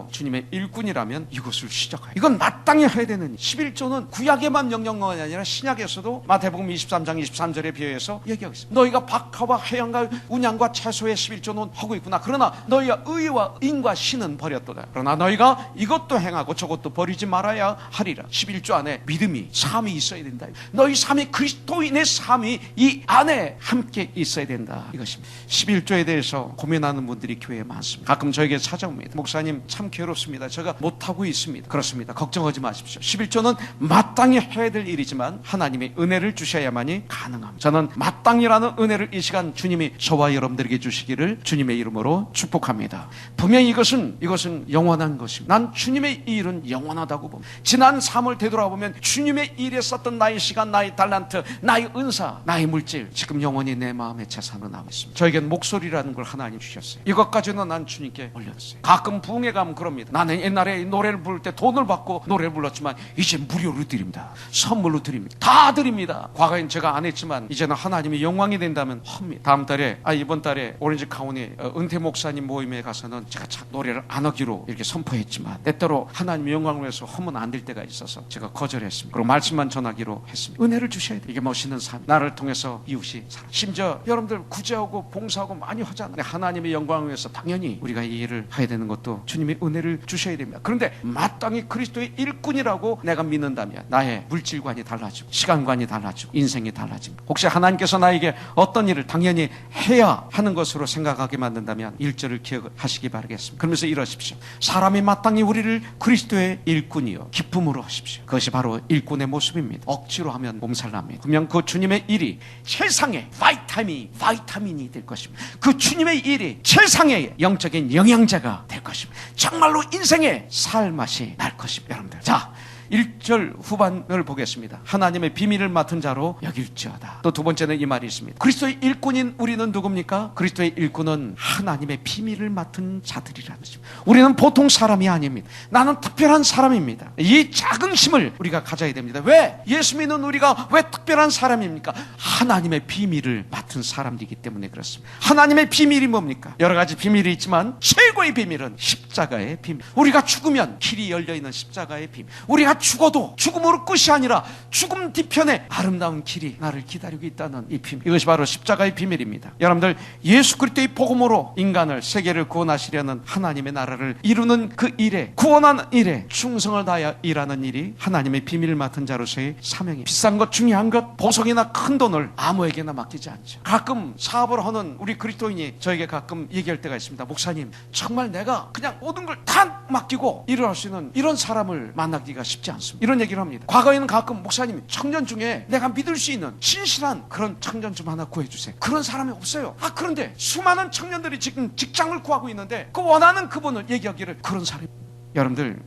주님의 일꾼이라면 이것을 시작해요. 이건 마땅히 해야 되는, 11조는 구약에만 명령어가 아니라 신약에서도 마태복음 23장 23절에 비유해서 얘기하고 있습니다. 너희가 박하와 해양과 운양과 채소의 11조는 하고 있구나. 그러나 너희가 의와 인과 신은 버렸도다. 그러나 너희가 이것도 행하고 저것도 버리지 말아야 하리라. 11조 안에 믿음이, 삶이 있어야 된다. 너희 삶이, 그리스도인의 삶이 이 안에 함께 있어야 된다, 이것입니다. 11조에 대해서 고민하는 분들이 교회에 많습니다. 가끔 저에게 찾아옵니다. 목사님 참 괴롭습니다. 제가 못하고 있습니다. 그렇습니다. 걱정하지 마십시오. 11조는 마땅히 해야 될 일이지만 하나님의 은혜를 주셔야만이 가능합니다. 저는 마땅히라는 은혜를 이 시간 주님이 저와 여러분들에게 주시기를 주님의 이름으로 축복합니다. 분명히 이것은 영원한 것입니다. 난 주님의 일은 영원하다고 봅니다. 지난 삶을 되돌아보면 주님의 일에 썼던 나의 시간, 나의 달란트, 나의 은사, 나의 물질, 지금 영원히 내 마음의 재산으로 남아 있습니다. 저에겐 목소리라는 걸 하나님 주셨어요. 이것까지는 난 주님께 올렸어요. 가끔 부흥회 가면 그럽니다. 나는 옛날에 노래를 부를 때 돈을 받고 노래를 불렀지만 이제 무료로 드립니다. 선물로 드립니다. 다 드립니다. 과거엔 제가 안 했지만 이제는 하나님이 영광이 된다면 합니다. 다음 달에, 이번 달에 오렌지 카운티 은퇴 목사님 모임에 가서는 제가 노래를 안 하기로 이렇게 선포했지만 때때로 하나님의 영광을 위해서 하면 안 될 때가 있어서 제가 거절했습니다. 그리고 말씀만 전하기로 했습니다. 은혜를 주셔야 돼요. 이게 멋있는 삶, 나를 통해서 이웃이 살아. 심지어 여러분들 구제하고 봉사하고 많이 하잖아요. 하나님의 영광을 위해서 당연히 우리가 이 일을 해야 되는 것도 주님의 은혜를 주셔야 됩니다. 그런데 마땅히 그리스도의 일꾼이라고 내가 믿는다면 나의 물질관이 달라지고 시간관이 달라지고 인생이 달라집니다. 혹시 하나님께서 나에게 어떤 일을 당연히 해야 하는 것으로 생각하게 만든다면 1절을 기억하시기 바라겠습니다. 그러면서 이러십시오. 사람이 마땅히 우리를 그리스도의 일꾼이요 기쁨으로 하십시오. 그것이 바로 일꾼의 모습입니다. 억지로 하면 몸살납니다. 분명 그 주님의 일이 세상에 바이타민이 될 것입니다. 그 주님의 일이 세상에 영적인 영양제가 될 것입니다. 정말로 인생의 살맛이 날 것입니다. 여러분들, 자, 1절 후반을 보겠습니다. 하나님의 비밀을 맡은 자로 여길지어다. 또 두 번째는 이 말이 있습니다. 그리스도의 일꾼인 우리는 누굽니까? 그리스도의 일꾼은 하나님의 비밀을 맡은 자들이라는 것입니다. 우리는 보통 사람이 아닙니다. 나는 특별한 사람입니다. 이 자긍심을 우리가 가져야 됩니다. 왜? 예수 믿는 우리가 왜 특별한 사람입니까? 하나님의 비밀을 맡은 사람이기 때문에 그렇습니다. 하나님의 비밀이 뭡니까? 여러 가지 비밀이 있지만 최고의 비밀은 십자가의 비밀. 우리가 죽으면 길이 열려있는 십자가의 비밀. 우리가 죽어도 죽음으로 끝이 아니라 죽음 뒤편에 아름다운 길이 나를 기다리고 있다는 이 비밀, 이것이 바로 십자가의 비밀입니다. 여러분들, 예수 그리스도의 복음으로 인간을, 세계를 구원하시려는 하나님의 나라를 이루는 그 일에, 구원하는 일에 충성을 다하여 일하는 일이 하나님의 비밀을 맡은 자로서의 사명입니다. 비싼 것, 중요한 것, 보석이나 큰 돈을 아무에게나 맡기지 않죠. 가끔 사업을 하는 우리 그리스도인이 저에게 가끔 얘기할 때가 있습니다. 목사님, 정말 내가 그냥 모든 걸 다 맡기고 일을 할 수 있는 이런 사람을 만나기가 쉽지 않습니다. 이런 얘기를 합니다. 과거에는 가끔 목사님, 청년 중에 내가 믿을 수 있는 신실한 그런 청년 좀 하나 구해주세요. 그런 사람이 없어요. 그런데 수많은 청년들이 지금 직장을 구하고 있는데 그 원하는 그분을 얘기하기를 그런 사람이. 여러분들,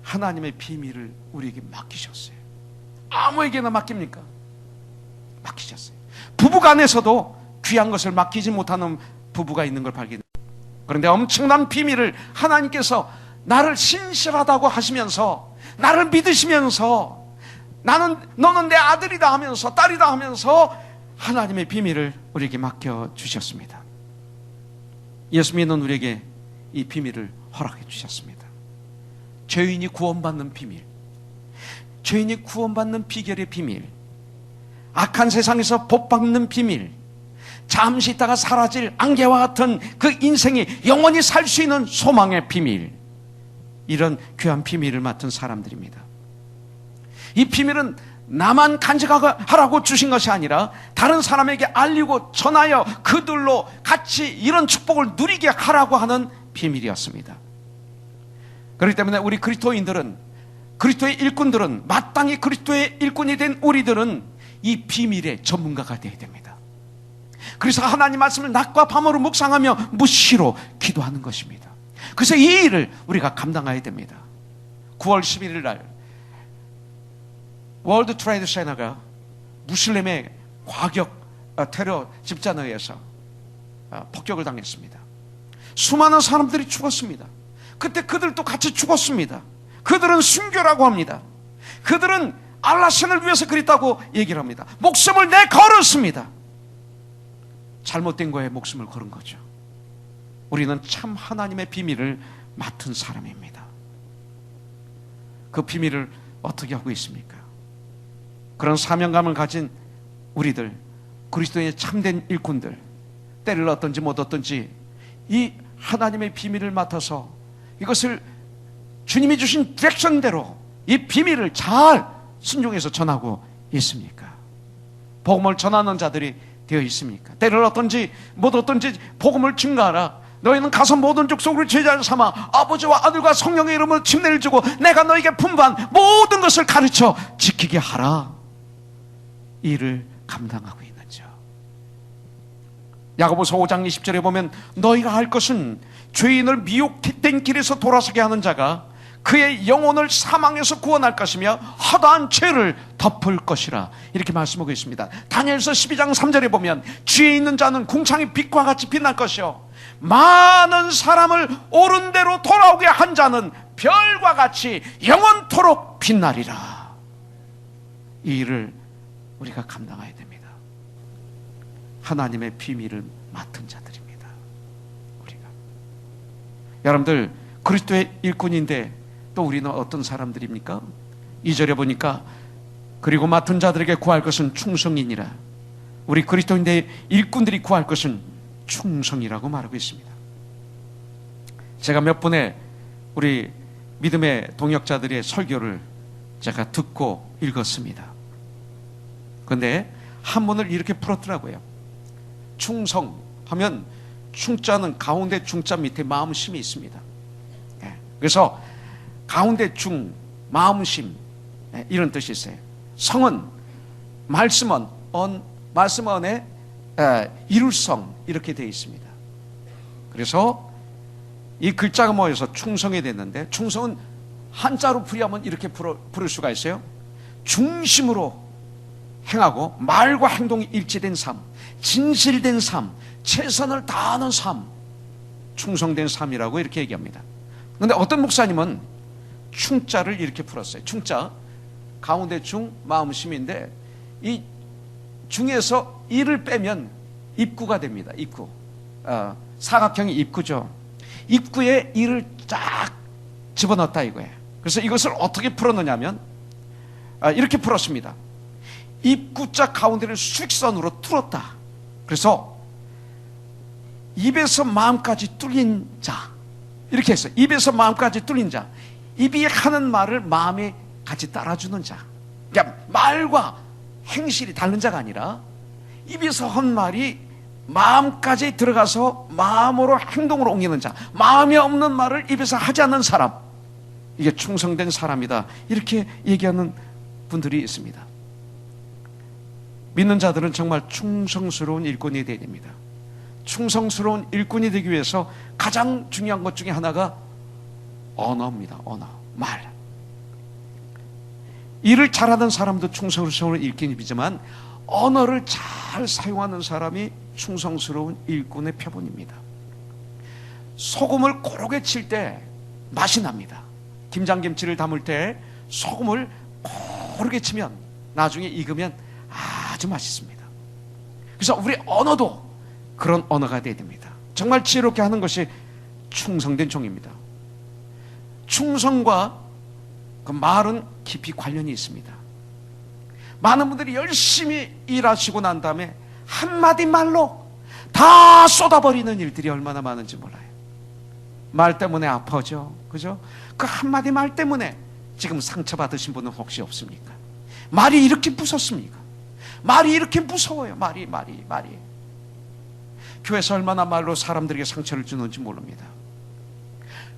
하나님의 비밀을 우리에게 맡기셨어요. 아무에게나 맡깁니까? 맡기셨어요. 부부간에서도 귀한 것을 맡기지 못하는 부부가 있는 걸 발견해요. 그런데 엄청난 비밀을 하나님께서 나를 신실하다고 하시면서, 나를 믿으시면서, 너는 내 아들이다 하면서, 딸이다 하면서 하나님의 비밀을 우리에게 맡겨주셨습니다. 예수 믿는 우리에게 이 비밀을 허락해 주셨습니다. 죄인이 구원받는 비밀, 죄인이 구원받는 비결의 비밀, 악한 세상에서 복받는 비밀, 잠시 있다가 사라질 안개와 같은 그 인생이 영원히 살 수 있는 소망의 비밀, 이런 귀한 비밀을 맡은 사람들입니다. 이 비밀은 나만 간직하라고 주신 것이 아니라 다른 사람에게 알리고 전하여 그들로 같이 이런 축복을 누리게 하라고 하는 비밀이었습니다. 그렇기 때문에 우리 그리스도인들은, 그리스도의 일꾼들은, 마땅히 그리스도의 일꾼이 된 우리들은 이 비밀의 전문가가 되어야 됩니다. 그래서 하나님 말씀을 낮과 밤으로 묵상하며 무시로 기도하는 것입니다. 그래서 이 일을 우리가 감당해야 됩니다. 9월 11일 날 월드 트레이드 센터가 무슬림의 과격 테러 집단에 의해서 폭격을 당했습니다. 수많은 사람들이 죽었습니다. 그때 그들도 같이 죽었습니다. 그들은 순교라고 합니다. 그들은 알라신을 위해서 그랬다고 얘기를 합니다. 목숨을 내걸었습니다. 잘못된 거에 목숨을 걸은 거죠. 우리는 참 하나님의 비밀을 맡은 사람입니다. 그 비밀을 어떻게 하고 있습니까? 그런 사명감을 가진 우리들, 그리스도의 참된 일꾼들, 때를 얻든지 못 얻든지 이 하나님의 비밀을 맡아서 이것을 주님이 주신 디렉션대로 이 비밀을 잘 순종해서 전하고 있습니까? 복음을 전하는 자들이 되어 있습니까? 때를 얻든지 못 얻든지 복음을 증가하라. 너희는 가서 모든 족속을 제자를 삼아 아버지와 아들과 성령의 이름으로 침례를 주고 내가 너희에게 분부한 모든 것을 가르쳐 지키게 하라. 이 일을 감당하고 있는지요. 야고보서 5장 20절에 보면 너희가 할 것은 죄인을 미혹된 길에서 돌아서게 하는 자가 그의 영혼을 사망에서 구원할 것이며 허다한 죄를 덮을 것이라, 이렇게 말씀하고 있습니다. 다니엘서 12장 3절에 보면 죄 있는 자는 궁창의 빛과 같이 빛날 것이요 많은 사람을 옳은 대로 돌아오게 한 자는 별과 같이 영원토록 빛나리라. 이 일을 우리가 감당해야 됩니다. 하나님의 비밀을 맡은 자들입니다. 우리가. 여러분들 그리스도의 일꾼인데 또 우리는 어떤 사람들입니까? 2절에 보니까 그리고 맡은 자들에게 구할 것은 충성이니라. 우리 그리스도인의 일꾼들이 구할 것은 충성이라고 말하고 있습니다. 제가 몇 분의 우리 믿음의 동역자들의 설교를 제가 듣고 읽었습니다. 그런데 한 문을 이렇게 풀었더라고요. 충성하면 충자는 가운데 중자 밑에 마음심이 있습니다. 그래서 가운데 중, 마음심, 이런 뜻이 있어요. 성은 말씀은 말씀언에 이룰성, 이렇게 되어 있습니다. 그래서 이 글자가 모여서 충성이 됐는데, 충성은 한자로 풀이하면 이렇게 부를 수가 있어요. 중심으로 행하고 말과 행동이 일치된 삶, 진실된 삶, 최선을 다하는 삶, 충성된 삶이라고 이렇게 얘기합니다. 그런데 어떤 목사님은 충자를 이렇게 풀었어요. 충자, 가운데 중, 마음심인데 이 중에서 이를 빼면 입구가 됩니다. 입구, 사각형이 입구죠. 입구에 이를 쫙 집어넣었다 이거예요. 그래서 이것을 어떻게 풀었느냐면 이렇게 풀었습니다. 입구자 가운데를 수직선으로 뚫었다. 그래서 입에서 마음까지 뚫린 자, 이렇게 했어요. 입에서 마음까지 뚫린 자, 입이 하는 말을 마음이 같이 따라주는 자. 그러니까 말과 행실이 다른 자가 아니라 입에서 한 말이 마음까지 들어가서 마음으로 행동으로 옮기는 자, 마음이 없는 말을 입에서 하지 않는 사람, 이게 충성된 사람이다, 이렇게 얘기하는 분들이 있습니다. 믿는 자들은 정말 충성스러운 일꾼이 되어야 됩니다. 충성스러운 일꾼이 되기 위해서 가장 중요한 것 중에 하나가 언어입니다. 언어, 말. 일을 잘하는 사람도 충성스러운 일꾼이지만 언어를 잘 사용하는 사람이 충성스러운 일꾼의 표본입니다. 소금을 고르게 칠 때 맛이 납니다. 김장김치를 담을 때 소금을 고르게 치면 나중에 익으면 아주 맛있습니다. 그래서 우리 언어도 그런 언어가 되어야 됩니다. 정말 지혜롭게 하는 것이 충성된 종입니다. 충성과 그 말은 깊이 관련이 있습니다. 많은 분들이 열심히 일하시고 난 다음에 한마디 말로 다 쏟아버리는 일들이 얼마나 많은지 몰라요. 말 때문에 아파죠. 그죠? 그 한마디 말 때문에 지금 상처받으신 분은 혹시 없습니까? 말이 이렇게 무섭습니까? 말이 이렇게 무서워요. 말이. 교회에서 얼마나 말로 사람들에게 상처를 주는지 모릅니다.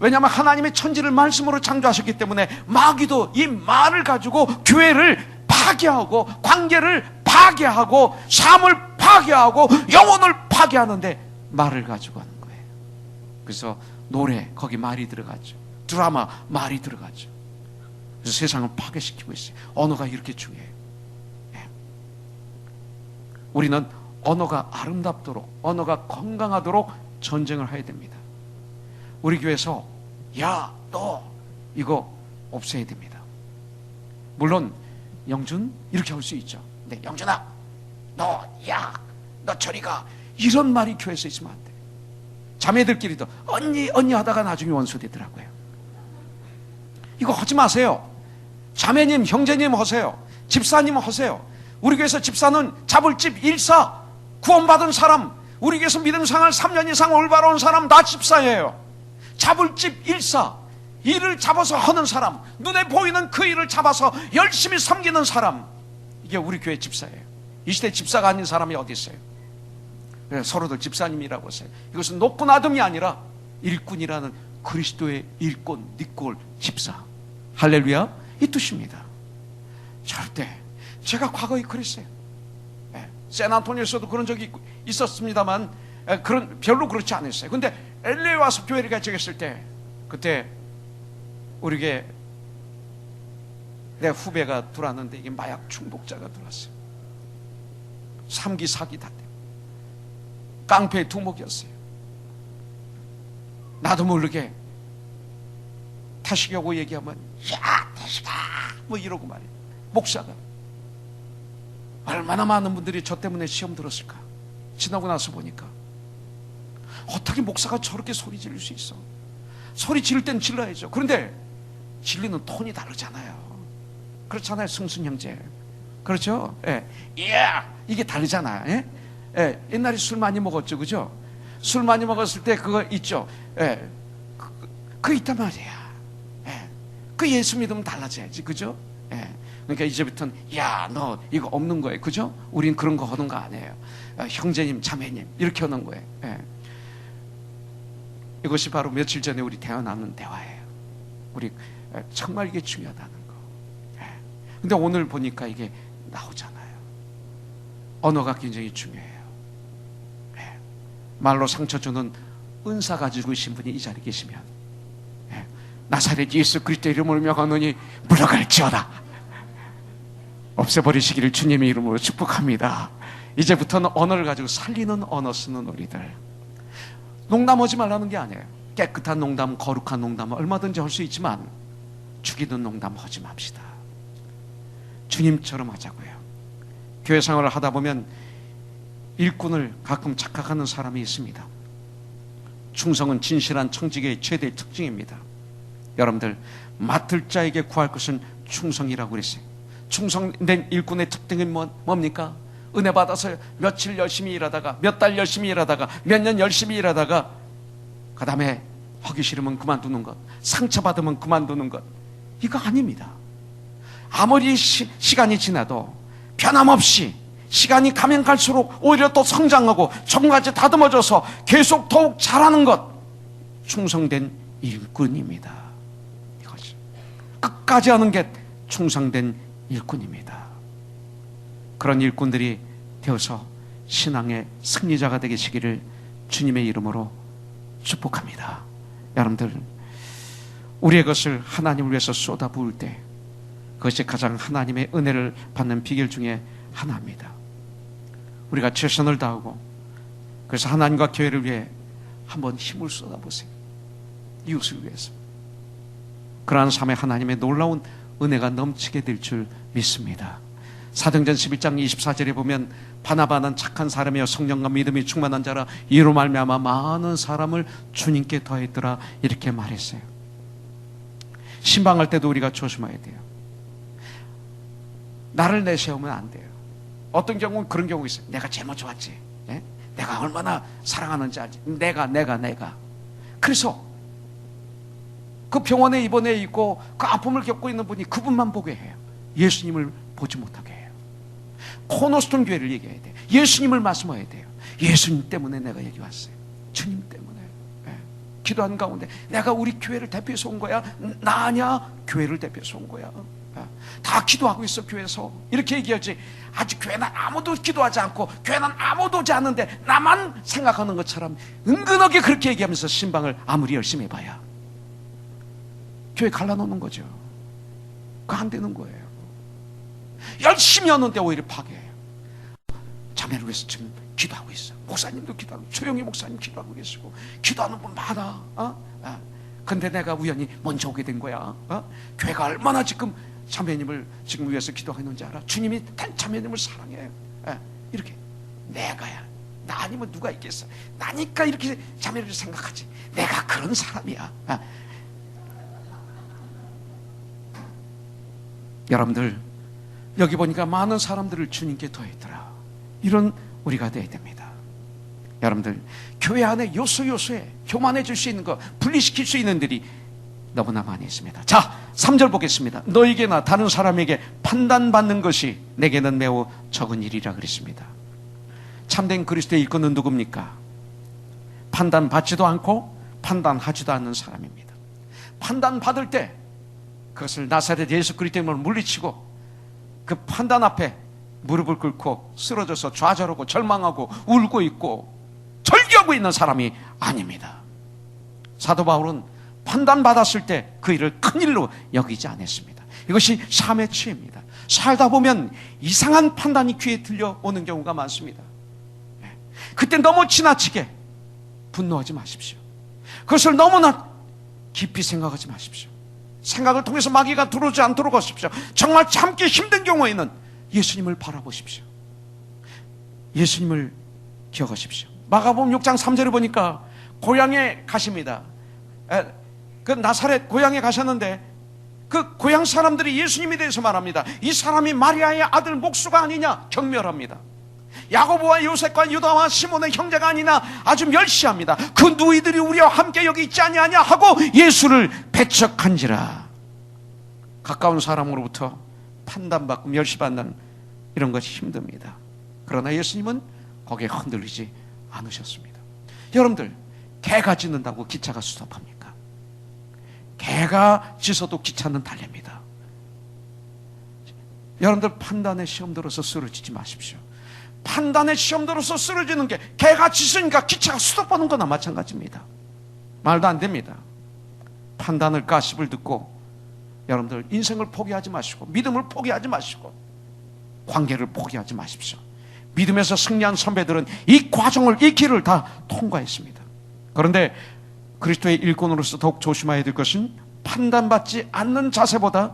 왜냐하면 하나님의 천지를 말씀으로 창조하셨기 때문에 마귀도 이 말을 가지고 교회를 파괴하고 관계를 파괴하고 삶을 파괴하고 영혼을 파괴하는데 말을 가지고 하는 거예요. 그래서 노래 거기 말이 들어가죠. 드라마 말이 들어가죠. 그래서 세상을 파괴시키고 있어요. 언어가 이렇게 중요해요. 우리는 언어가 아름답도록, 언어가 건강하도록 전쟁을 해야 됩니다. 우리 교회에서 야, 너 이거 없애야 됩니다. 물론 영준 이렇게 할 수 있죠. 근데 영준아, 너 저리 가, 이런 말이 교회에서 있으면 안 돼. 자매들끼리도 언니 하다가 나중에 원수 되더라고요. 이거 하지 마세요. 자매님, 형제님 하세요. 집사님 하세요. 우리 교회에서 집사는 자불집 1사, 구원받은 사람, 우리 교회에서 믿음 생활 3년 이상 올바른 사람 다 집사예요. 자불집 1사, 일을 잡아서 하는 사람, 눈에 보이는 그 일을 잡아서 열심히 섬기는 사람, 이게 우리 교회 집사예요. 이 시대 집사가 아닌 사람이 어디 있어요? 서로들 집사님이라고 하세요. 이것은 높고 낮음이 아니라 일꾼이라는 그리스도의 일꾼, 니꼴 집사, 할렐루야, 이 뜻입니다. 절대 제가 과거에 그랬어요. 샌안토니오에서도 그런 적이 있었습니다만 별로 그렇지 않았어요. 근데 LA에 와서 교회를 개척했을 때, 그때 우리에게 내 후배가 들어왔는데 이게 마약 중독자가 들어왔어요. 3기 4기 다 돼. 깡패의 두목이었어요. 나도 모르게 태식이하고 얘기하면 야 태식아 뭐 이러고 말이에요. 목사가 얼마나 많은 분들이 저 때문에 시험 들었을까. 지나고 나서 보니까 어떻게 목사가 저렇게 소리 지를 수 있어. 소리 지를 땐 질러야죠. 그런데 진리는 톤이 다르잖아요. 그렇잖아요, 승순 형제. 그렇죠? 예. 이게 다르잖아. 예? 예. 옛날에 술 많이 먹었죠, 그죠? 술 많이 먹었을 때 그거 있죠. 예. 그거 있단 말이야. 예. 그 예수 믿으면 달라져야지, 그죠? 예. 그러니까 이제부터는 너 이거 없는 거예요, 그죠? 우린 그런 거 하는 거 아니에요. 형제님, 자매님 이렇게 하는 거예요. 예. 이것이 바로 며칠 전에 우리 대화 나눈 대화예요. 우리 정말 이게 중요하다는 거. 근데 오늘 보니까 이게 나오잖아요. 언어가 굉장히 중요해요. 말로 상처 주는 은사 가지고 계신 분이 이 자리에 계시면 나사렛 예수 그리스도 이름으로 명하노니 물러갈지어다. 없애버리시기를 주님의 이름으로 축복합니다. 이제부터는 언어를 가지고 살리는 언어 쓰는 우리들. 농담하지 말라는 게 아니에요. 깨끗한 농담, 거룩한 농담은 얼마든지 할 수 있지만 죽이는 농담 하지 맙시다. 주님처럼 하자고요. 교회 생활을 하다 보면 일꾼을 가끔 착각하는 사람이 있습니다. 충성은 진실한 청지기의 최대 특징입니다. 여러분들, 맡을 자에게 구할 것은 충성이라고 그랬어요. 충성된 일꾼의 특징이 뭡니까? 은혜 받아서 며칠 열심히 일하다가, 몇 달 열심히 일하다가, 몇 년 열심히 일하다가 그 다음에 하기 싫으면 그만두는 것, 상처받으면 그만두는 것, 이거 아닙니다. 아무리 시간이 지나도 변함없이 시간이 가면 갈수록 오히려 또 성장하고 조금까지 다듬어져서 계속 더욱 잘하는 것, 충성된 일꾼입니다. 이것이 끝까지 하는 게 충성된 일꾼입니다. 그런 일꾼들이 되어서 신앙의 승리자가 되시기를 주님의 이름으로 축복합니다. 여러분들, 우리의 것을 하나님을 위해서 쏟아부을 때 그것이 가장 하나님의 은혜를 받는 비결 중에 하나입니다. 우리가 최선을 다하고, 그래서 하나님과 교회를 위해 한번 힘을 쏟아보세요. 이웃을 위해서. 그러한 삶에 하나님의 놀라운 은혜가 넘치게 될 줄 믿습니다. 사도행전 11장 24절에 보면 바나바는 착한 사람이여 성령과 믿음이 충만한 자라 이로 말미암아 많은 사람을 주님께 더했더라, 이렇게 말했어요. 신방할 때도 우리가 조심해야 돼요. 나를 내세우면 안 돼요. 어떤 경우는 그런 경우 있어요. 내가 제일 좋았지. 예? 내가 얼마나 사랑하는지 알지. 내가. 그래서 그 병원에 입원해 있고 그 아픔을 겪고 있는 분이 그분만 보게 해요. 예수님을 보지 못하게 해요. 코너스톤 교회를 얘기해야 돼요. 예수님을 말씀해야 돼요. 예수님 때문에 내가 여기 왔어요. 주님 때문에. 예. 기도한 가운데 내가 우리 교회를 대표해서 온 거야? 나 아니야? 교회를 대표해서 온 거야. 다 기도하고 있어 교회에서. 이렇게 얘기하지. 아직 교회는 아무도 기도하지 않고 교회는 아무도 오지 않는데 나만 생각하는 것처럼 은근하게 그렇게 얘기하면서 신방을 아무리 열심히 해봐야 교회 갈라놓는 거죠. 그거 안 되는 거예요. 열심히 하는데 오히려 파괴해요. 자매를 위해서 지금 기도하고 있어. 목사님도 기도하고, 조용히 목사님 기도하고 계시고, 기도하는 분 많아. 근데 내가 우연히 먼저 오게 된 거야. 교회가 얼마나 지금 자매님을 지금 위해서 기도하는지 알아? 주님이 자매님을 사랑해. 이렇게 내가야. 나 아니면 누가 있겠어? 나니까 이렇게 자매를 생각하지. 내가 그런 사람이야. 여러분들, 여기 보니까 많은 사람들을 주님께 더했더라. 이런 우리가 되어야 됩니다. 여러분들, 교회 안에 요소요소에 교만해질 수 있는 거, 분리시킬 수 있는 들이 너무나 많이 있습니다. 자, 3절 보겠습니다. 너에게나 다른 사람에게 판단받는 것이 내게는 매우 적은 일이라 그랬습니다. 참된 그리스도의 일꾼은 누굽니까? 판단받지도 않고 판단하지도 않는 사람입니다. 판단받을 때 그것을 나사렛 예수 그리스도를 물리치고 그 판단 앞에 무릎을 꿇고 쓰러져서 좌절하고 절망하고 울고 있고 절규하고 있는 사람이 아닙니다. 사도 바울은 판단받았을 때 그 일을 큰일로 여기지 않았습니다. 이것이 삶의 치입니다. 살다 보면 이상한 판단이 귀에 들려오는 경우가 많습니다. 그때 너무 지나치게 분노하지 마십시오. 그것을 너무나 깊이 생각하지 마십시오. 생각을 통해서 마귀가 들어오지 않도록 하십시오. 정말 참기 힘든 경우에는 예수님을 바라보십시오. 예수님을 기억하십시오. 마가복음 6장 3절에 보니까 고향에 가십니다. 그 나사렛 고향에 가셨는데 그 고향 사람들이 예수님에 대해서 말합니다. 이 사람이 마리아의 아들 목수가 아니냐 경멸합니다. 야고보와 요셉과 유다와 시몬의 형제가 아니나 아주 멸시합니다. 그 누이들이 우리와 함께 여기 있지 아니하냐 하고 예수를 배척한지라. 가까운 사람으로부터 판단받고 멸시받는 이런 것이 힘듭니다. 그러나 예수님은 거기에 흔들리지 않으셨습니다. 여러분들, 개가 짖는다고 기차가 스톱합니까? 개가 짖어도 기차는 달립니다. 여러분들, 판단의 시험 들어서 쓰러지지 마십시오. 판단의 시험 들어서 쓰러지는 게 개가 짖으니까 기차가 스톱하는 거나 마찬가지입니다. 말도 안 됩니다. 판단을 가십을 듣고 여러분들 인생을 포기하지 마시고 믿음을 포기하지 마시고 관계를 포기하지 마십시오. 믿음에서 승리한 선배들은 이 과정을, 이 길을 다 통과했습니다. 그런데 그리스도의 일꾼으로서 더욱 조심해야 될 것은 판단받지 않는 자세보다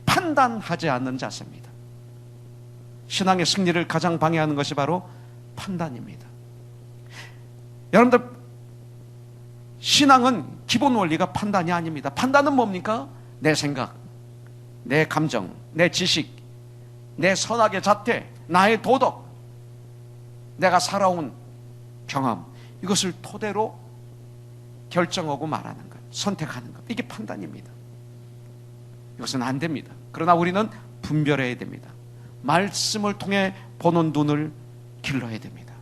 판단하지 않는 자세입니다. 신앙의 승리를 가장 방해하는 것이 바로 판단입니다. 여러분들, 신앙은 기본 원리가 판단이 아닙니다. 판단은 뭡니까? 내 생각, 내 감정, 내 지식, 내 선악의 잣대, 나의 도덕, 내가 살아온 경험, 이것을 토대로 결정하고 말하는 것, 선택하는 것, 이게 판단입니다. 이것은 안 됩니다. 그러나 우리는 분별해야 됩니다. 말씀을 통해 보는 눈을 길러야 됩니다.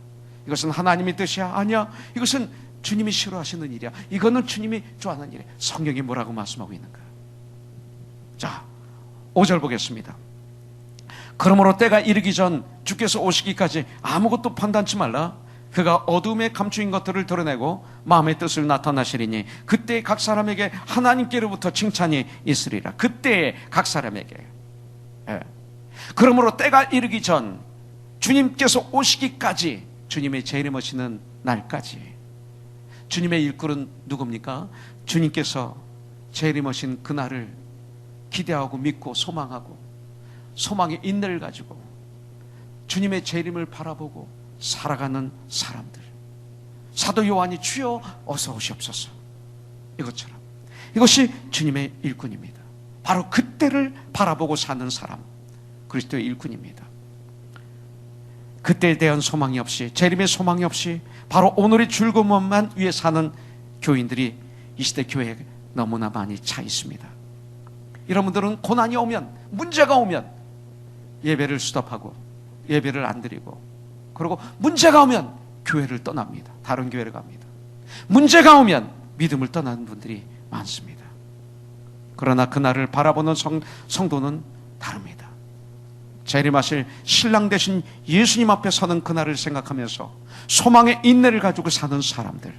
이것은 하나님의 뜻이야? 아니야. 이것은 주님이 싫어하시는 일이야. 이거는 주님이 좋아하는 일이야. 성경이 뭐라고 말씀하고 있는가? 자, 5절 보겠습니다. 그러므로 때가 이르기 전 주께서 오시기까지 아무것도 판단치 말라. 그가 어둠에 감추인 것들을 드러내고 마음의 뜻을 나타나시리니 그때 각 사람에게 하나님께로부터 칭찬이 있으리라. 그때 각 사람에게. 그러므로 때가 이르기 전, 주님께서 오시기까지, 주님의 재림하시는 날까지. 주님의 일꾼은 누굽니까? 주님께서 재림하신 그날을 기대하고 믿고 소망하고 소망의 인내를 가지고 주님의 재림을 바라보고 살아가는 사람들. 사도 요한이 주여 어서 오시옵소서, 이것처럼. 이것이 주님의 일꾼입니다. 바로 그때를 바라보고 사는 사람, 그리스도의 일꾼입니다. 그때에 대한 소망이 없이, 재림의 소망이 없이 바로 오늘의 즐거움만 위해 사는 교인들이 이 시대 교회에 너무나 많이 차 있습니다. 여러분들은 고난이 오면, 문제가 오면 예배를 스톱하고 예배를 안 드리고, 그리고 문제가 오면 교회를 떠납니다. 다른 교회를 갑니다. 문제가 오면 믿음을 떠나는 분들이 많습니다. 그러나 그날을 바라보는 성도는 다릅니다. 재림하실 신랑 되신 예수님 앞에 서는 그날을 생각하면서 소망의 인내를 가지고 사는 사람들,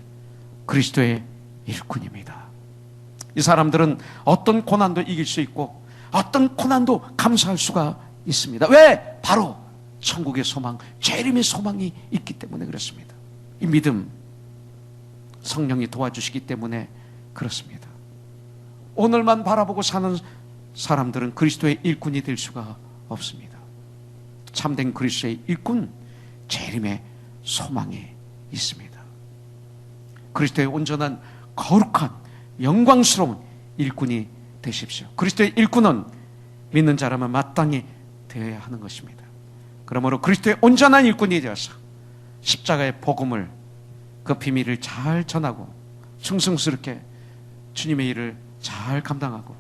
그리스도의 일꾼입니다. 이 사람들은 어떤 고난도 이길 수 있고 어떤 고난도 감수할 수가 있습니다. 왜? 바로 천국의 소망, 재림의 소망이 있기 때문에 그렇습니다. 이 믿음, 성령이 도와주시기 때문에 그렇습니다. 오늘만 바라보고 사는 사람들은 그리스도의 일꾼이 될 수가 없습니다. 참된 그리스도의 일꾼, 재림의 소망이 있습니다. 그리스도의 온전한 거룩한 영광스러운 일꾼이 되십시오. 그리스도의 일꾼은 믿는 자라면 마땅히 되어야 하는 것입니다. 그러므로 그리스도의 온전한 일꾼이 되어서 십자가의 복음을, 그 비밀을 잘 전하고 충성스럽게 주님의 일을 잘 감당하고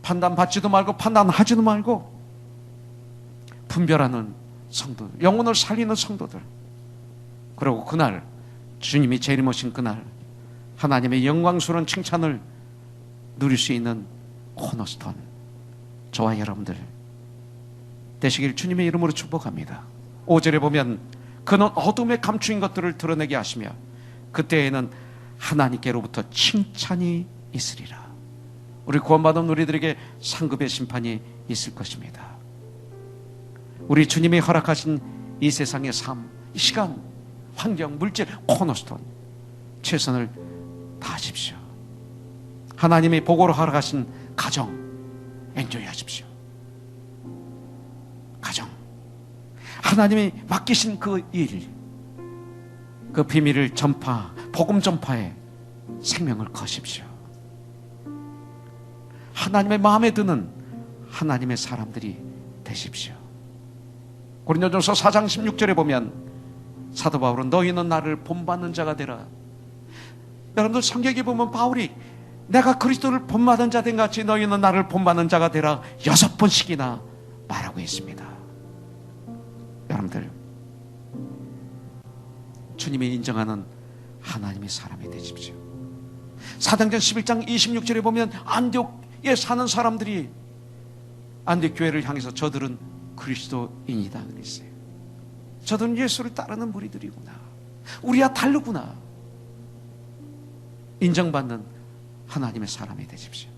판단받지도 말고 판단하지도 말고 분별하는 성도들, 영혼을 살리는 성도들, 그리고 그날 주님이 재림 오신 그날 하나님의 영광스러운 칭찬을 누릴 수 있는 코너스톤, 저와 여러분들 되시길 주님의 이름으로 축복합니다. 5절에 보면 그는 어둠에 감추인 것들을 드러내게 하시며 그때에는 하나님께로부터 칭찬이 있으리라. 우리 구원받은 우리들에게 상급의 심판이 있을 것입니다. 우리 주님이 허락하신 이 세상의 삶, 이 시간, 환경, 물질, 코너스톤 최선을 다하십시오. 하나님이 복으로 허락하신 가정 엔조이 하십시오. 가정, 하나님이 맡기신 그 일, 그 비밀을 전파, 복음 전파에 생명을 거십시오. 하나님의 마음에 드는 하나님의 사람들이 되십시오. 고린도전서 4장 16절에 보면 사도 바울은 너희는 나를 본받는 자가 되라. 여러분들 성경에 보면 바울이 내가 그리스도를 본받는 자 된 같이 너희는 나를 본받는 자가 되라 6번씩이나 말하고 있습니다. 여러분들 주님이 인정하는 하나님의 사람이 되십시오. 사도행전 11장 26절에 보면 안디옥에 사는 사람들이 안디옥 교회를 향해서 저들은 그리스도인이다 그랬어요. 저들은 예수를 따르는 무리들이구나, 우리와 다르구나, 인정받는 하나님의 사람이 되십시오.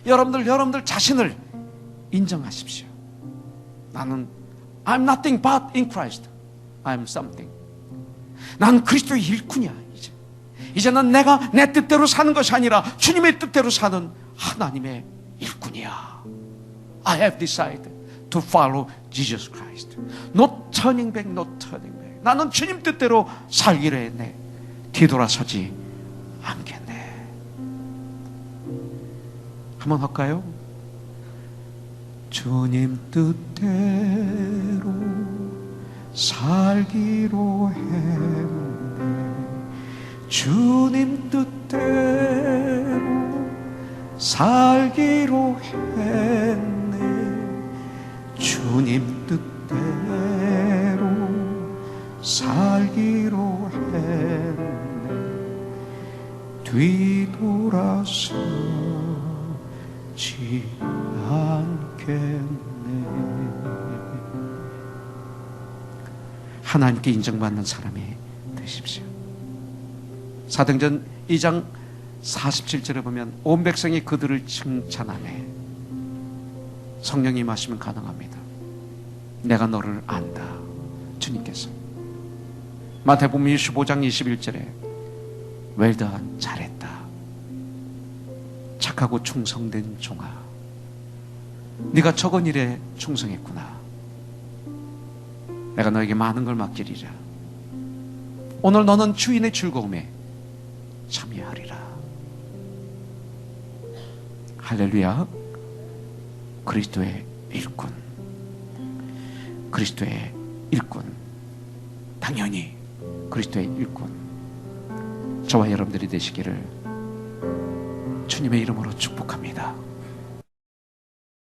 여러분들 자신을 인정하십시오. 나는 I'm nothing but in Christ. I'm something. 난 그리스도의 일꾼이야. 이제는 내가 내 뜻대로 사는 것이 아니라 주님의 뜻대로 사는 하나님의 일꾼이야. I have decided to follow Jesus Christ. No turning back, no turning back. 나는 주님 뜻대로 살기로 했네. 뒤돌아서지 않겠네. 한번 할까요? 주님 뜻대로 살기로 했네. 주님 뜻대로 살기로 했네. 주님 뜻대로 살기로 했네. 뒤돌아서지 않겠네. 하나님께 인정받는 사람이 되십시오. 사도행전 2장 47절에 보면 온 백성이 그들을 칭찬하네. 성령이 임하시면 가능합니다. 내가 너를 안다. 주님께서 마태복음 25장 21절에 웰던 잘했다. 착하고 충성된 종아, 네가 적은 일에 충성했구나. 내가 너에게 많은 걸 맡기리라. 오늘 너는 주인의 즐거움에 참여하리라. 할렐루야. 그리스도의 일꾼, 그리스도의 일꾼, 당연히 그리스도의 일꾼, 저와 여러분들이 되시기를 주님의 이름으로 축복합니다.